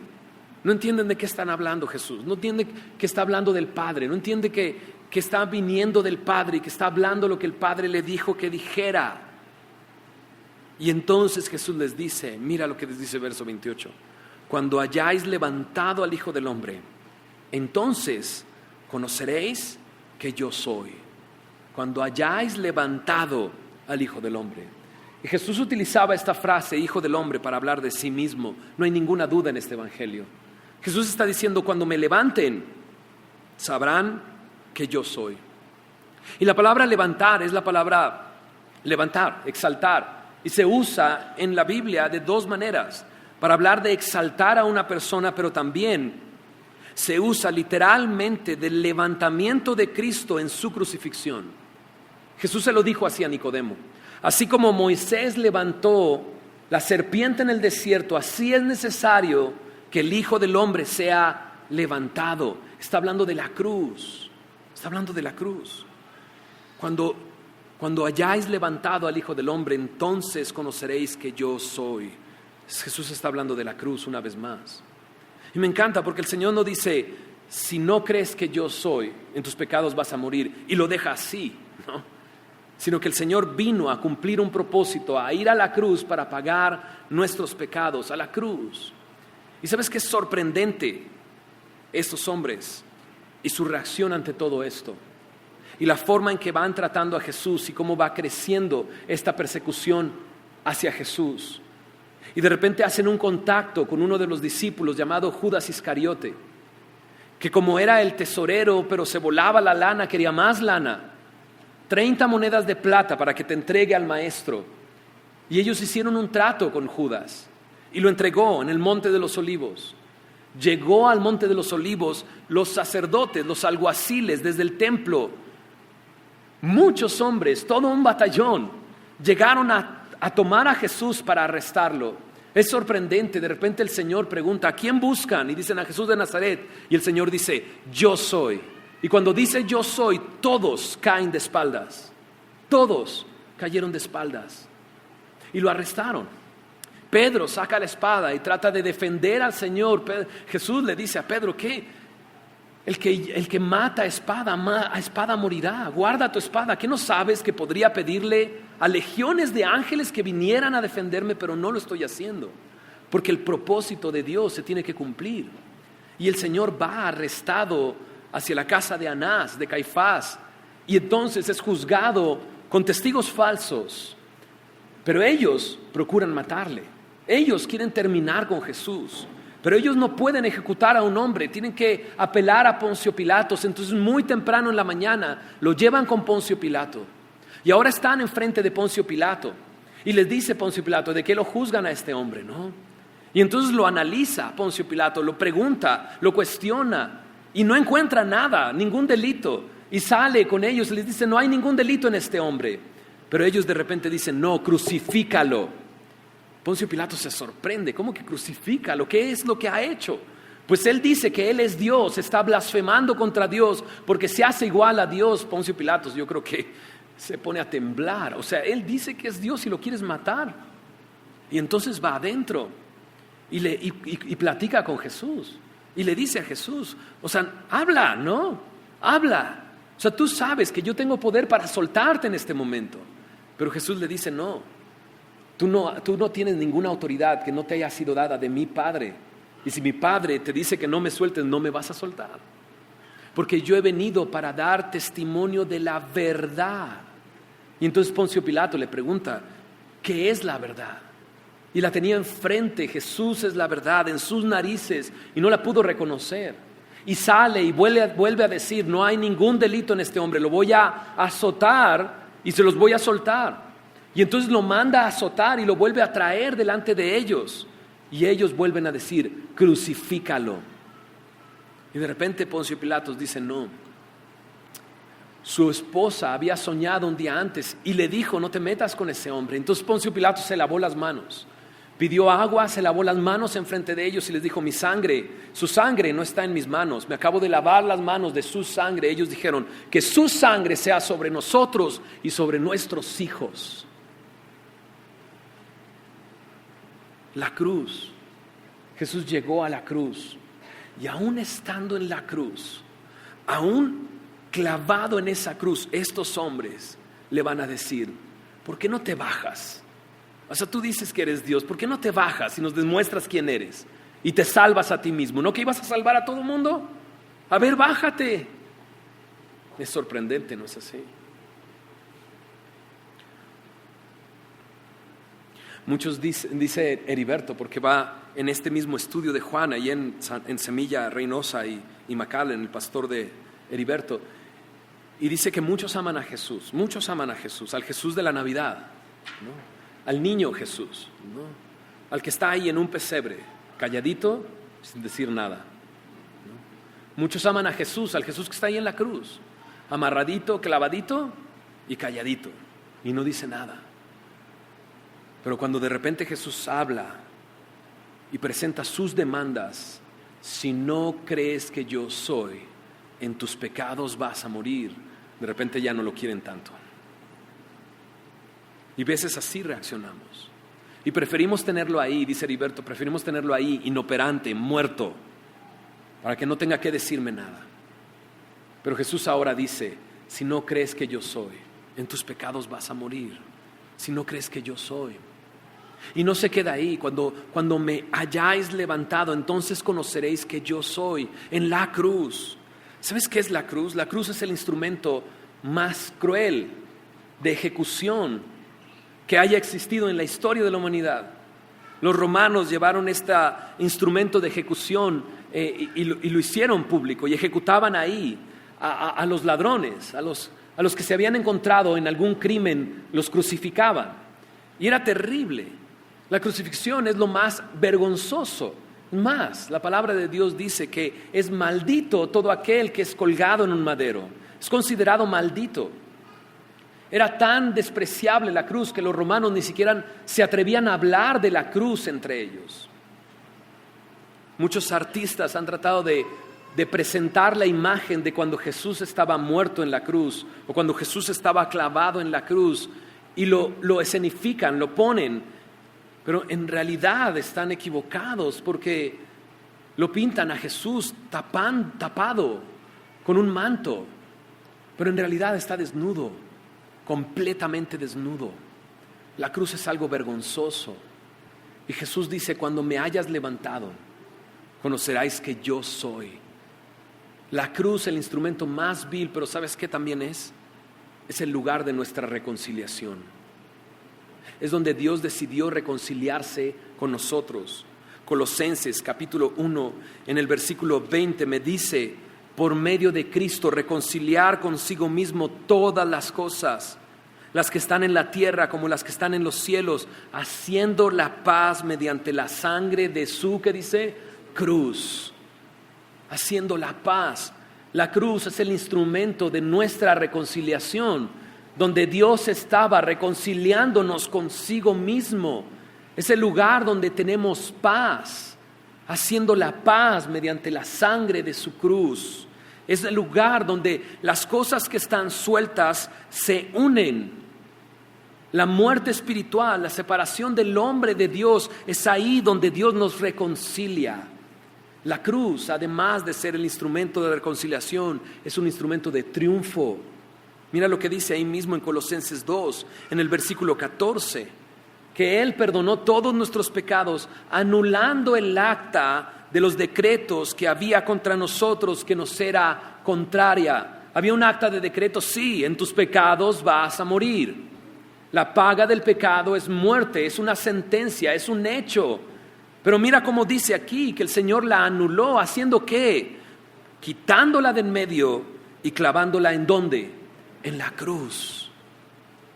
No entienden de qué están hablando Jesús, no entienden que está hablando del Padre, no entienden que está viniendo del Padre y que está hablando lo que el Padre le dijo que dijera. Y entonces Jesús les dice, mira lo que les dice verso 28, cuando hayáis levantado al Hijo del Hombre, entonces conoceréis que yo soy. Cuando hayáis levantado al Hijo del Hombre. Y Jesús utilizaba esta frase, Hijo del Hombre, para hablar de sí mismo. No hay ninguna duda en este evangelio. Jesús está diciendo, cuando me levanten, sabrán que yo soy. Y la palabra levantar es la palabra levantar, exaltar. Y se usa en la Biblia de dos maneras, para hablar de exaltar a una persona, pero también se usa literalmente del levantamiento de Cristo en su crucifixión. Jesús se lo dijo así a Nicodemo. Así como Moisés levantó la serpiente en el desierto, así es necesario que el Hijo del Hombre sea levantado. Está hablando de la cruz. Está hablando de la cruz. Cuando hayáis levantado al Hijo del Hombre, entonces conoceréis que yo soy. Jesús está hablando de la cruz una vez más. Y me encanta porque el Señor no dice, si no crees que yo soy, en tus pecados vas a morir, y lo deja así, ¿no? Sino que el Señor vino a cumplir un propósito, a ir a la cruz para pagar nuestros pecados, a la cruz. Y ¿sabes qué es sorprendente? Estos hombres y su reacción ante todo esto. Y la forma en que van tratando a Jesús y cómo va creciendo esta persecución hacia Jesús. Y de repente hacen un contacto con uno de los discípulos llamado Judas Iscariote, que como era el tesorero, pero se volaba la lana, quería más lana. 30 monedas de plata para que te entregue al maestro. Y ellos hicieron un trato con Judas y lo entregó en el Monte de los Olivos. Llegó al Monte de los Olivos los sacerdotes, los alguaciles desde el templo. Muchos hombres, todo un batallón, llegaron a tomar a Jesús para arrestarlo. Es sorprendente, de repente el Señor pregunta, ¿a quién buscan? Y dicen a Jesús de Nazaret. Y el Señor dice, yo soy. Y cuando dice yo soy, todos caen de espaldas. Todos cayeron de espaldas. Y lo arrestaron. Pedro saca la espada y trata de defender al Señor. Jesús le dice a Pedro, ¿qué? El que mata a espada morirá. Guarda tu espada. ¿Qué no sabes que podría pedirle a legiones de ángeles que vinieran a defenderme, pero no lo estoy haciendo? Porque el propósito de Dios se tiene que cumplir. Y el Señor va arrestado hacia la casa de Anás, de Caifás, y entonces es juzgado con testigos falsos. Pero ellos procuran matarle. Ellos quieren terminar con Jesús. Pero ellos no pueden ejecutar a un hombre, tienen que apelar a Poncio Pilato. Entonces muy temprano en la mañana lo llevan con Poncio Pilato. Y ahora están enfrente de Poncio Pilato. Y les dice Poncio Pilato, ¿de qué lo juzgan a este hombre? ¿No? Y entonces lo analiza Poncio Pilato, lo pregunta, lo cuestiona. Y no encuentra nada, ningún delito. Y sale con ellos y les dice, no hay ningún delito en este hombre. Pero ellos de repente dicen, no, crucifícalo. Poncio Pilato se sorprende, ¿cómo que crucifícalo? ¿Qué es lo que ha hecho? Pues él dice que él es Dios, está blasfemando contra Dios porque se hace igual a Dios. Poncio Pilato, yo creo que se pone a temblar. O sea, él dice que es Dios y lo quieres matar. Y entonces va adentro y platica con Jesús. Y le dice a Jesús, o sea, habla, ¿no? Habla. O sea, tú sabes que yo tengo poder para soltarte en este momento. Pero Jesús le dice, no. Tú no tienes ninguna autoridad que no te haya sido dada de mi Padre. Y si mi Padre te dice que no me sueltes, no me vas a soltar. Porque yo he venido para dar testimonio de la verdad. Y entonces Poncio Pilato le pregunta, ¿qué es la verdad? Y la tenía enfrente, Jesús es la verdad, en sus narices, y no la pudo reconocer. Y sale y vuelve a decir, no hay ningún delito en este hombre, lo voy a azotar y se los voy a soltar. Y entonces lo manda a azotar y lo vuelve a traer delante de ellos. Y ellos vuelven a decir, crucifícalo. Y de repente Poncio Pilato dice, no. Su esposa había soñado un día antes y le dijo, no te metas con ese hombre. Entonces Poncio Pilato se lavó las manos. Pidió agua, se lavó las manos enfrente de ellos y les dijo, mi sangre, su sangre no está en mis manos. Me acabo de lavar las manos de su sangre. Ellos dijeron, que su sangre sea sobre nosotros y sobre nuestros hijos. La cruz. Jesús llegó a la cruz Y aún estando en la cruz, aún clavado en esa cruz, estos hombres le van a decir: ¿por qué no te bajas? O sea, tú dices que eres Dios, ¿por qué no te bajas y nos demuestras quién eres? Y te salvas a ti mismo, ¿no que ibas a salvar a todo el mundo? A ver, bájate. Es sorprendente, ¿no es así? Muchos dice Heriberto, porque va en este mismo estudio de Juan, ahí en Semilla Reynosa y McAllen, el pastor de Heriberto, y dice que muchos aman a Jesús, al Jesús de la Navidad, ¿no? Al niño Jesús, ¿no? Al que está ahí en un pesebre, calladito, sin decir nada, ¿no? Muchos aman a Jesús, al Jesús que está ahí en la cruz, amarradito, clavadito y calladito, y no dice nada. Pero cuando de repente Jesús habla y presenta sus demandas: si no crees que yo soy, en tus pecados vas a morir, de repente ya no lo quieren tanto. Y veces así reaccionamos. Y preferimos tenerlo ahí, dice Heriberto, preferimos tenerlo ahí inoperante, muerto, para que no tenga que decirme nada. Pero Jesús ahora dice: si no crees que yo soy, en tus pecados vas a morir. Si no crees que yo soy. Y no se queda ahí: cuando me hayáis levantado, entonces conoceréis que yo soy. En la cruz. ¿Sabes qué es la cruz? La cruz es el instrumento más cruel de ejecución que haya existido en la historia de la humanidad. Los romanos llevaron este instrumento de ejecución y lo hicieron público, y ejecutaban ahí a los ladrones, a los que se habían encontrado en algún crimen, los crucificaban. Y era terrible. La crucifixión es lo más vergonzoso. Más, la palabra de Dios dice que es maldito todo aquel que es colgado en un madero. Es considerado maldito. Era tan despreciable la cruz que los romanos ni siquiera se atrevían a hablar de la cruz entre ellos. Muchos artistas han tratado de presentar la imagen de cuando Jesús estaba muerto en la cruz, o cuando Jesús estaba clavado en la cruz, y lo escenifican, lo ponen. Pero en realidad están equivocados, porque lo pintan a Jesús tapado con un manto, pero en realidad está desnudo, completamente desnudo. La cruz es algo vergonzoso. Y Jesús dice: cuando me hayas levantado, conoceráis que yo soy. La cruz, el instrumento más vil, pero ¿sabes qué también es? Es el lugar de nuestra reconciliación. Es donde Dios decidió reconciliarse con nosotros. Colosenses capítulo 1, en el versículo 20 me dice: por medio de Cristo reconciliar consigo mismo todas las cosas, las que están en la tierra como las que están en los cielos, haciendo la paz mediante la sangre de su, ¿qué dice? Cruz. Haciendo la paz. La cruz es el instrumento de nuestra reconciliación, donde Dios estaba reconciliándonos consigo mismo. Es el lugar donde tenemos paz, haciendo la paz mediante la sangre de su cruz. Es el lugar donde las cosas que están sueltas se unen. La muerte espiritual, la separación del hombre de Dios, es ahí donde Dios nos reconcilia. La cruz, además de ser el instrumento de reconciliación, es un instrumento de triunfo. Mira lo que dice ahí mismo en Colosenses 2, en el versículo 14, que Él perdonó todos nuestros pecados, anulando el acta de los decretos que había contra nosotros, que nos era contraria. Había un acta de decreto: sí, en tus pecados vas a morir. La paga del pecado es muerte, es una sentencia, es un hecho. Pero mira cómo dice aquí que el Señor la anuló, ¿haciendo qué? Quitándola de en medio y clavándola ¿en dónde? En la cruz.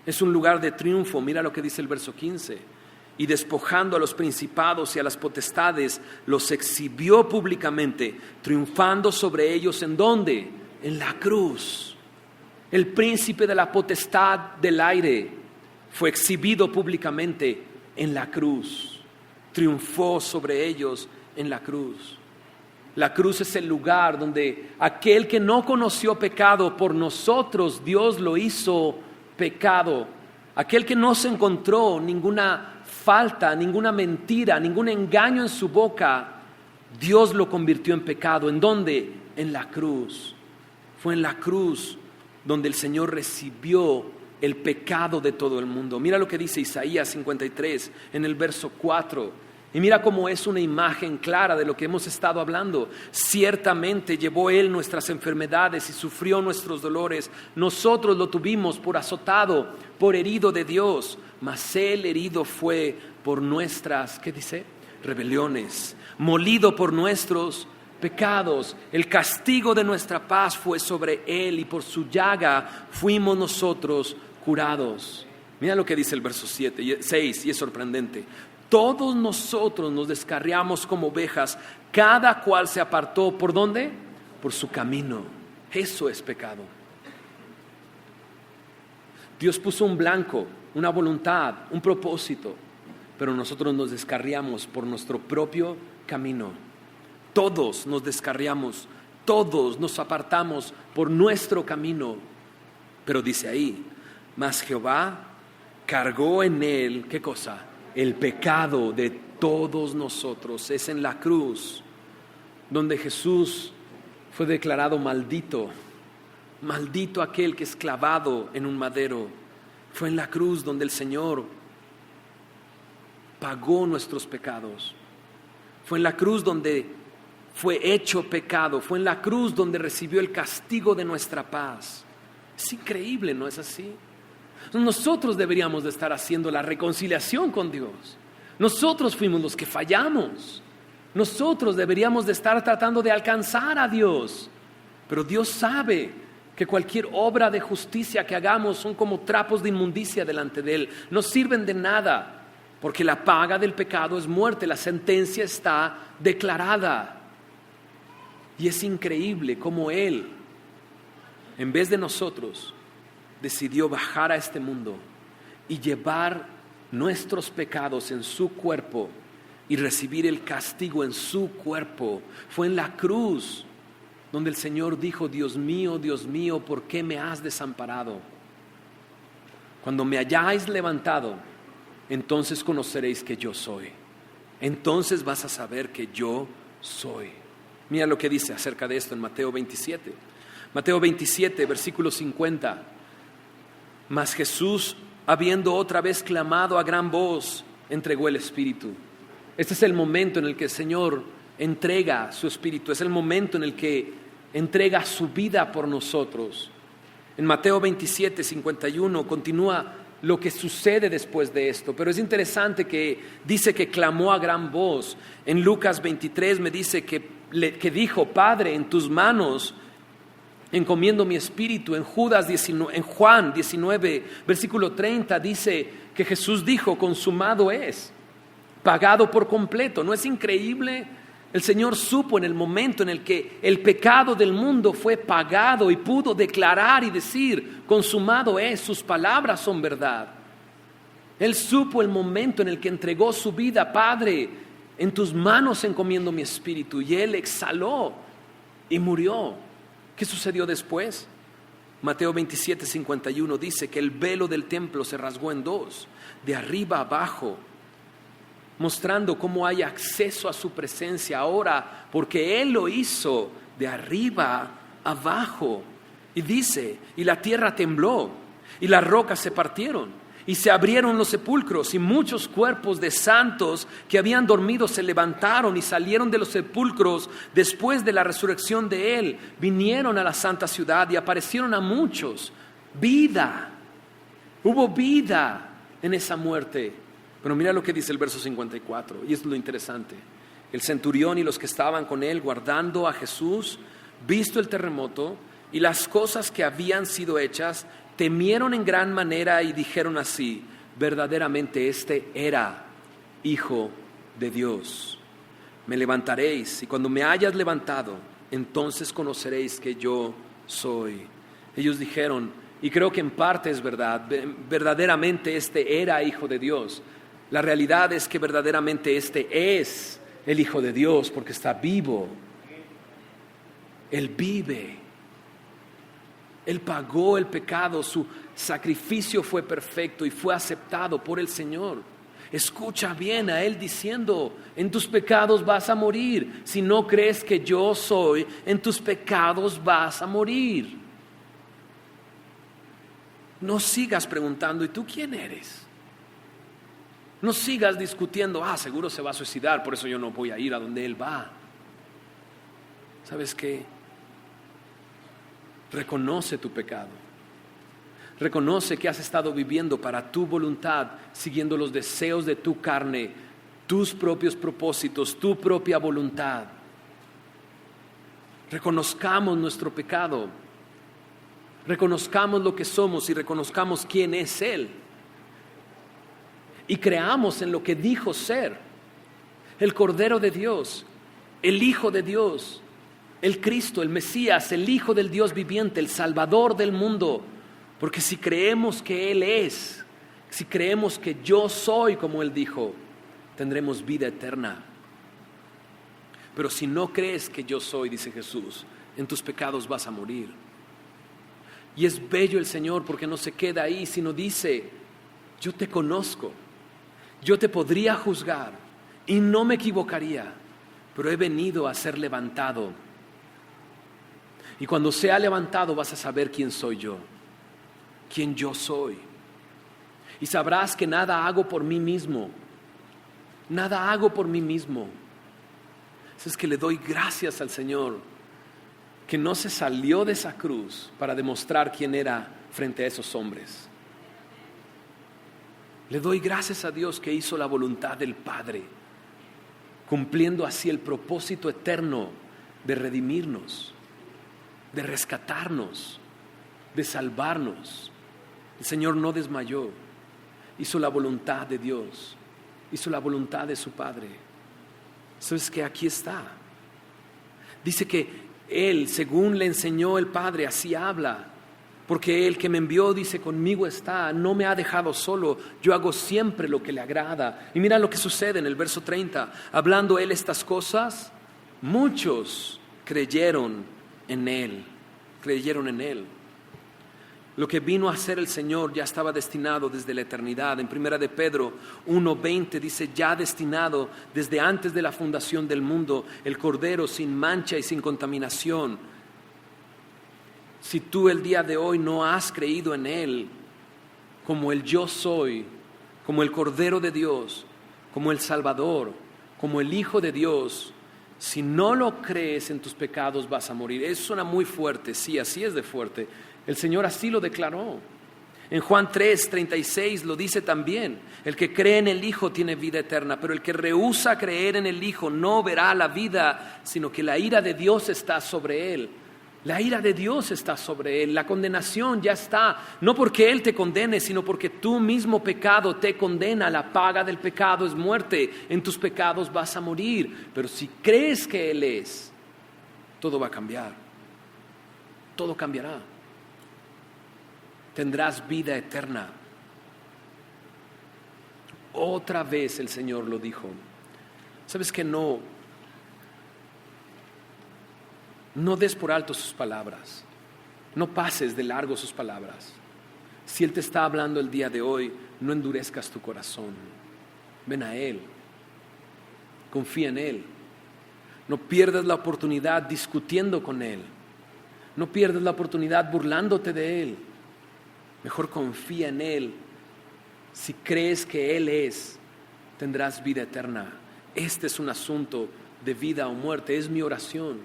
Es un lugar de triunfo. Mira lo que dice el verso 15. Y despojando a los principados y a las potestades, los exhibió públicamente, triunfando sobre ellos ¿en dónde? En la cruz. El príncipe de la potestad del aire fue exhibido públicamente en la cruz. Triunfó sobre ellos en la cruz. La cruz es el lugar donde aquel que no conoció pecado, por nosotros Dios lo hizo pecado. Aquel que no se encontró ninguna falta, ninguna mentira, ningún engaño en su boca, Dios lo convirtió en pecado. ¿En dónde? En la cruz. Fue en la cruz donde el Señor recibió el pecado de todo el mundo. Mira lo que dice Isaías 53 en el verso 4. Y mira cómo es una imagen clara de lo que hemos estado hablando. Ciertamente llevó Él nuestras enfermedades y sufrió nuestros dolores. Nosotros lo tuvimos por azotado, por herido de Dios. Mas Él herido fue por nuestras, ¿qué dice? Rebeliones. Molido por nuestros pecados. El castigo de nuestra paz fue sobre Él y por su llaga fuimos nosotros curados. Mira lo que dice el verso 6 y es sorprendente. Todos nosotros nos descarriamos como ovejas, cada cual se apartó, ¿por dónde? Por su camino. Eso es pecado. Dios puso un blanco, una voluntad, un propósito, pero nosotros nos descarriamos por nuestro propio camino. Todos nos descarriamos, todos nos apartamos por nuestro camino. Pero dice ahí, mas Jehová cargó en él, ¿qué cosa? El pecado de todos nosotros. Es en la cruz donde Jesús fue declarado maldito. Maldito aquel que es clavado en un madero. Fue en la cruz donde el Señor pagó nuestros pecados. Fue en la cruz donde fue hecho pecado. Fue en la cruz donde recibió el castigo de nuestra paz. Es increíble, ¿no es así? Nosotros deberíamos de estar haciendo la reconciliación con Dios. Nosotros fuimos los que fallamos. Nosotros deberíamos de estar tratando de alcanzar a Dios. Pero Dios sabe que cualquier obra de justicia que hagamos son como trapos de inmundicia delante de Él. No sirven de nada, porque la paga del pecado es muerte. La sentencia está declarada. Y es increíble cómo Él, en vez de nosotros, decidió bajar a este mundo y llevar nuestros pecados en su cuerpo y recibir el castigo en su cuerpo. Fue en la cruz donde el Señor dijo: Dios mío, ¿por qué me has desamparado? Cuando me hayáis levantado, entonces conoceréis que yo soy. Entonces vas a saber que yo soy. Mira lo que dice acerca de esto en Mateo 27. Mateo 27, versículo 50. Mas Jesús, habiendo otra vez clamado a gran voz, entregó el Espíritu. Este es el momento en el que el Señor entrega su Espíritu. Es el momento en el que entrega su vida por nosotros. En Mateo 27, 51 continúa lo que sucede después de esto. Pero es interesante que dice que clamó a gran voz. En Lucas 23 me dice que dijo: Padre, en tus manos encomiendo mi espíritu. En Juan 19, versículo 30 dice que Jesús dijo: consumado es, pagado por completo. ¿No es increíble? El Señor supo en el momento en el que el pecado del mundo fue pagado y pudo declarar y decir: consumado es, sus palabras son verdad. Él supo el momento en el que entregó su vida: Padre, en tus manos encomiendo mi espíritu. Y Él exhaló y murió. ¿Qué sucedió después? Mateo 27, 51 dice que el velo del templo se rasgó en dos, de arriba a abajo, mostrando cómo hay acceso a su presencia ahora, porque Él lo hizo de arriba a abajo. Y dice: y la tierra tembló, y las rocas se partieron, y se abrieron los sepulcros, y muchos cuerpos de santos que habían dormido se levantaron y salieron de los sepulcros después de la resurrección de Él. Vinieron a la santa ciudad y aparecieron a muchos. Vida. Hubo vida en esa muerte. Pero mira lo que dice el verso 54, y es lo interesante. El centurión y los que estaban con él guardando a Jesús, visto el terremoto y las cosas que habían sido hechas, temieron en gran manera y dijeron así: verdaderamente este era Hijo de Dios. Me levantaréis, y cuando me hayas levantado, entonces conoceréis que yo soy. Ellos dijeron, y creo que en parte es verdad, verdaderamente este era Hijo de Dios. La realidad es que verdaderamente este es el Hijo de Dios, porque está vivo. Él vive. Él pagó el pecado, su sacrificio fue perfecto y fue aceptado por el Señor. Escucha bien a Él diciendo, en tus pecados vas a morir. Si no crees que yo soy, en tus pecados vas a morir. No sigas preguntando, ¿y tú quién eres? No sigas discutiendo, seguro se va a suicidar, por eso yo no voy a ir a donde Él va. ¿Sabes qué? Reconoce tu pecado. Reconoce que has estado viviendo para tu voluntad, siguiendo los deseos de tu carne, tus propios propósitos, tu propia voluntad. Reconozcamos nuestro pecado. Reconozcamos lo que somos y reconozcamos quién es Él. Y creamos en lo que dijo ser: el Cordero de Dios, el Hijo de Dios, el Cristo, el Mesías, el Hijo del Dios viviente, el Salvador del mundo. Porque si creemos que Él es, si creemos que yo soy como Él dijo, tendremos vida eterna. Pero si no crees que yo soy, dice Jesús, en tus pecados vas a morir. Y es bello el Señor porque no se queda ahí, sino dice: yo te conozco, yo te podría juzgar y no me equivocaría, pero he venido a ser levantado. Y cuando sea levantado vas a saber quién soy yo, quién yo soy. Y sabrás que nada hago por mí mismo, nada hago por mí mismo. Es que le doy gracias al Señor que no se salió de esa cruz para demostrar quién era frente a esos hombres. Le doy gracias a Dios que hizo la voluntad del Padre, cumpliendo así el propósito eterno de redimirnos, de rescatarnos, de salvarnos. El Señor no desmayó, hizo la voluntad de Dios, hizo la voluntad de su Padre. Eso es que aquí está. Dice que Él, según le enseñó el Padre, así habla. Porque el que me envió, dice, conmigo está, no me ha dejado solo, yo hago siempre lo que le agrada. Y mira lo que sucede en el verso 30. Hablando Él estas cosas, muchos creyeron en Él. Creyeron en Él. Lo que vino a hacer el Señor ya estaba destinado desde la eternidad. En 1 de Pedro 1:20 dice: ya destinado desde antes de la fundación del mundo, el Cordero sin mancha y sin contaminación. Si tú el día de hoy no has creído en Él como el yo soy, como el Cordero de Dios, como el Salvador, como el Hijo de Dios, si no lo crees, en tus pecados vas a morir. Eso suena muy fuerte, sí, así es de fuerte. El Señor así lo declaró. En Juan 3:36 lo dice también: el que cree en el Hijo tiene vida eterna, pero el que rehúsa creer en el Hijo no verá la vida, sino que la ira de Dios está sobre él. La ira de Dios está sobre él, la condenación ya está, no porque Él te condene, sino porque tu mismo pecado te condena. La paga del pecado es muerte, en tus pecados vas a morir. Pero si crees que Él es, todo va a cambiar, todo cambiará. Tendrás vida eterna. Otra vez el Señor lo dijo. ¿Sabes que no des por alto sus palabras? No pases de largo sus palabras. Si Él te está hablando el día de hoy, no endurezcas tu corazón. Ven a Él. Confía en Él. No pierdas la oportunidad discutiendo con Él. No pierdas la oportunidad burlándote de Él. Mejor confía en Él. Si crees que Él es, tendrás vida eterna. Este es un asunto de vida o muerte. Es mi oración.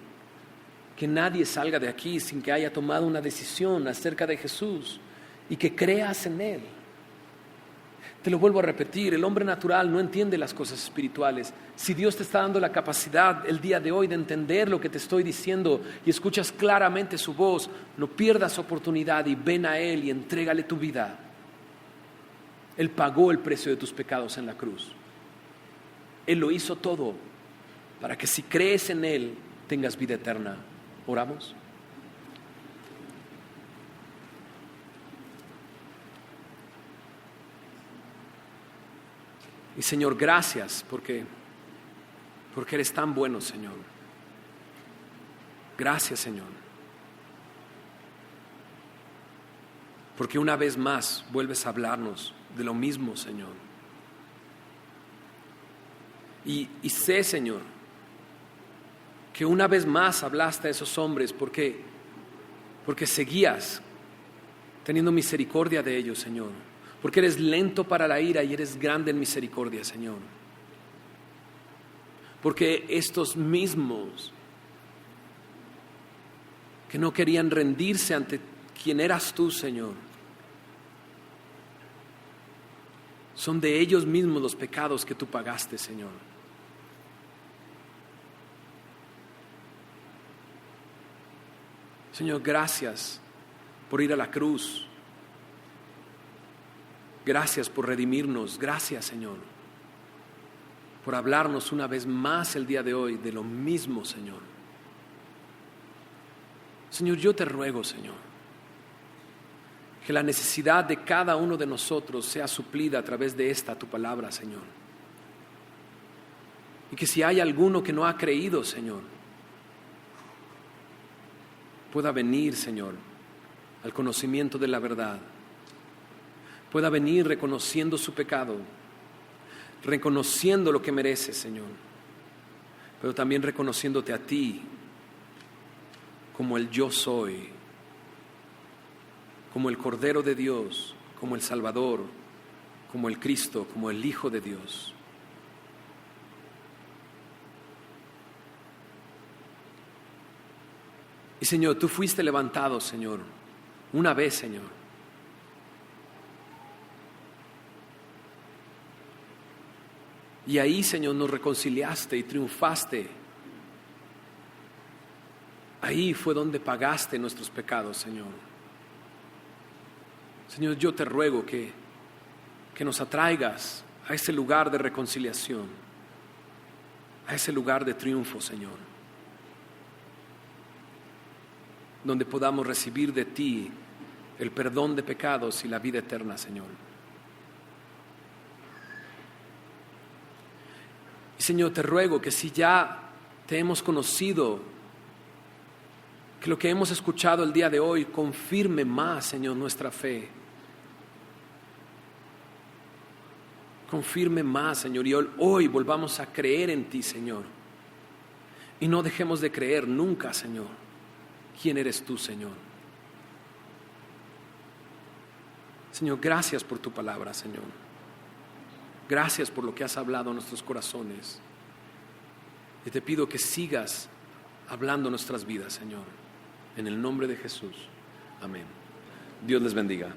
Que nadie salga de aquí sin que haya tomado una decisión acerca de Jesús y que creas en Él. Te lo vuelvo a repetir, el hombre natural no entiende las cosas espirituales. Si Dios te está dando la capacidad el día de hoy de entender lo que te estoy diciendo y escuchas claramente su voz, no pierdas oportunidad y ven a Él y entrégale tu vida. Él pagó el precio de tus pecados en la cruz. Él lo hizo todo para que si crees en Él tengas vida eterna. ¿Oramos? Y Señor, gracias porque eres tan bueno, Señor. Gracias, Señor. Porque una vez más vuelves a hablarnos de lo mismo, Señor. Y sé, Señor, que una vez más hablaste a esos hombres porque seguías teniendo misericordia de ellos, Señor. Porque eres lento para la ira y eres grande en misericordia, Señor. Porque estos mismos que no querían rendirse ante quien eras tú, Señor, son de ellos mismos los pecados que tú pagaste, Señor. Señor, gracias por ir a la cruz. Gracias por redimirnos. Gracias, Señor, por hablarnos una vez más el día de hoy de lo mismo, Señor. Señor, yo te ruego, Señor, que la necesidad de cada uno de nosotros sea suplida a través de esta tu palabra, Señor. Y que si hay alguno que no ha creído, Señor, pueda venir, Señor, al conocimiento de la verdad. Pueda venir reconociendo su pecado, reconociendo lo que merece, Señor, pero también reconociéndote a ti como el yo soy, como el Cordero de Dios, como el Salvador, como el Cristo, como el Hijo de Dios. Y Señor, tú fuiste levantado, Señor, una vez, Señor. Y ahí, Señor, nos reconciliaste y triunfaste. Ahí fue donde pagaste nuestros pecados, Señor. Señor, yo te ruego que nos atraigas a ese lugar de reconciliación, a ese lugar de triunfo, Señor, donde podamos recibir de ti el perdón de pecados y la vida eterna, Señor. Y Señor, te ruego que si ya te hemos conocido, que lo que hemos escuchado el día de hoy confirme más, Señor, nuestra fe. Confirme más, Señor, y hoy volvamos a creer en ti, Señor. Y no dejemos de creer nunca, Señor. ¿Quién eres tú, Señor? Señor, gracias por tu palabra, Señor. Gracias por lo que has hablado a nuestros corazones. Y te pido que sigas hablando nuestras vidas, Señor. En el nombre de Jesús. Amén. Dios les bendiga.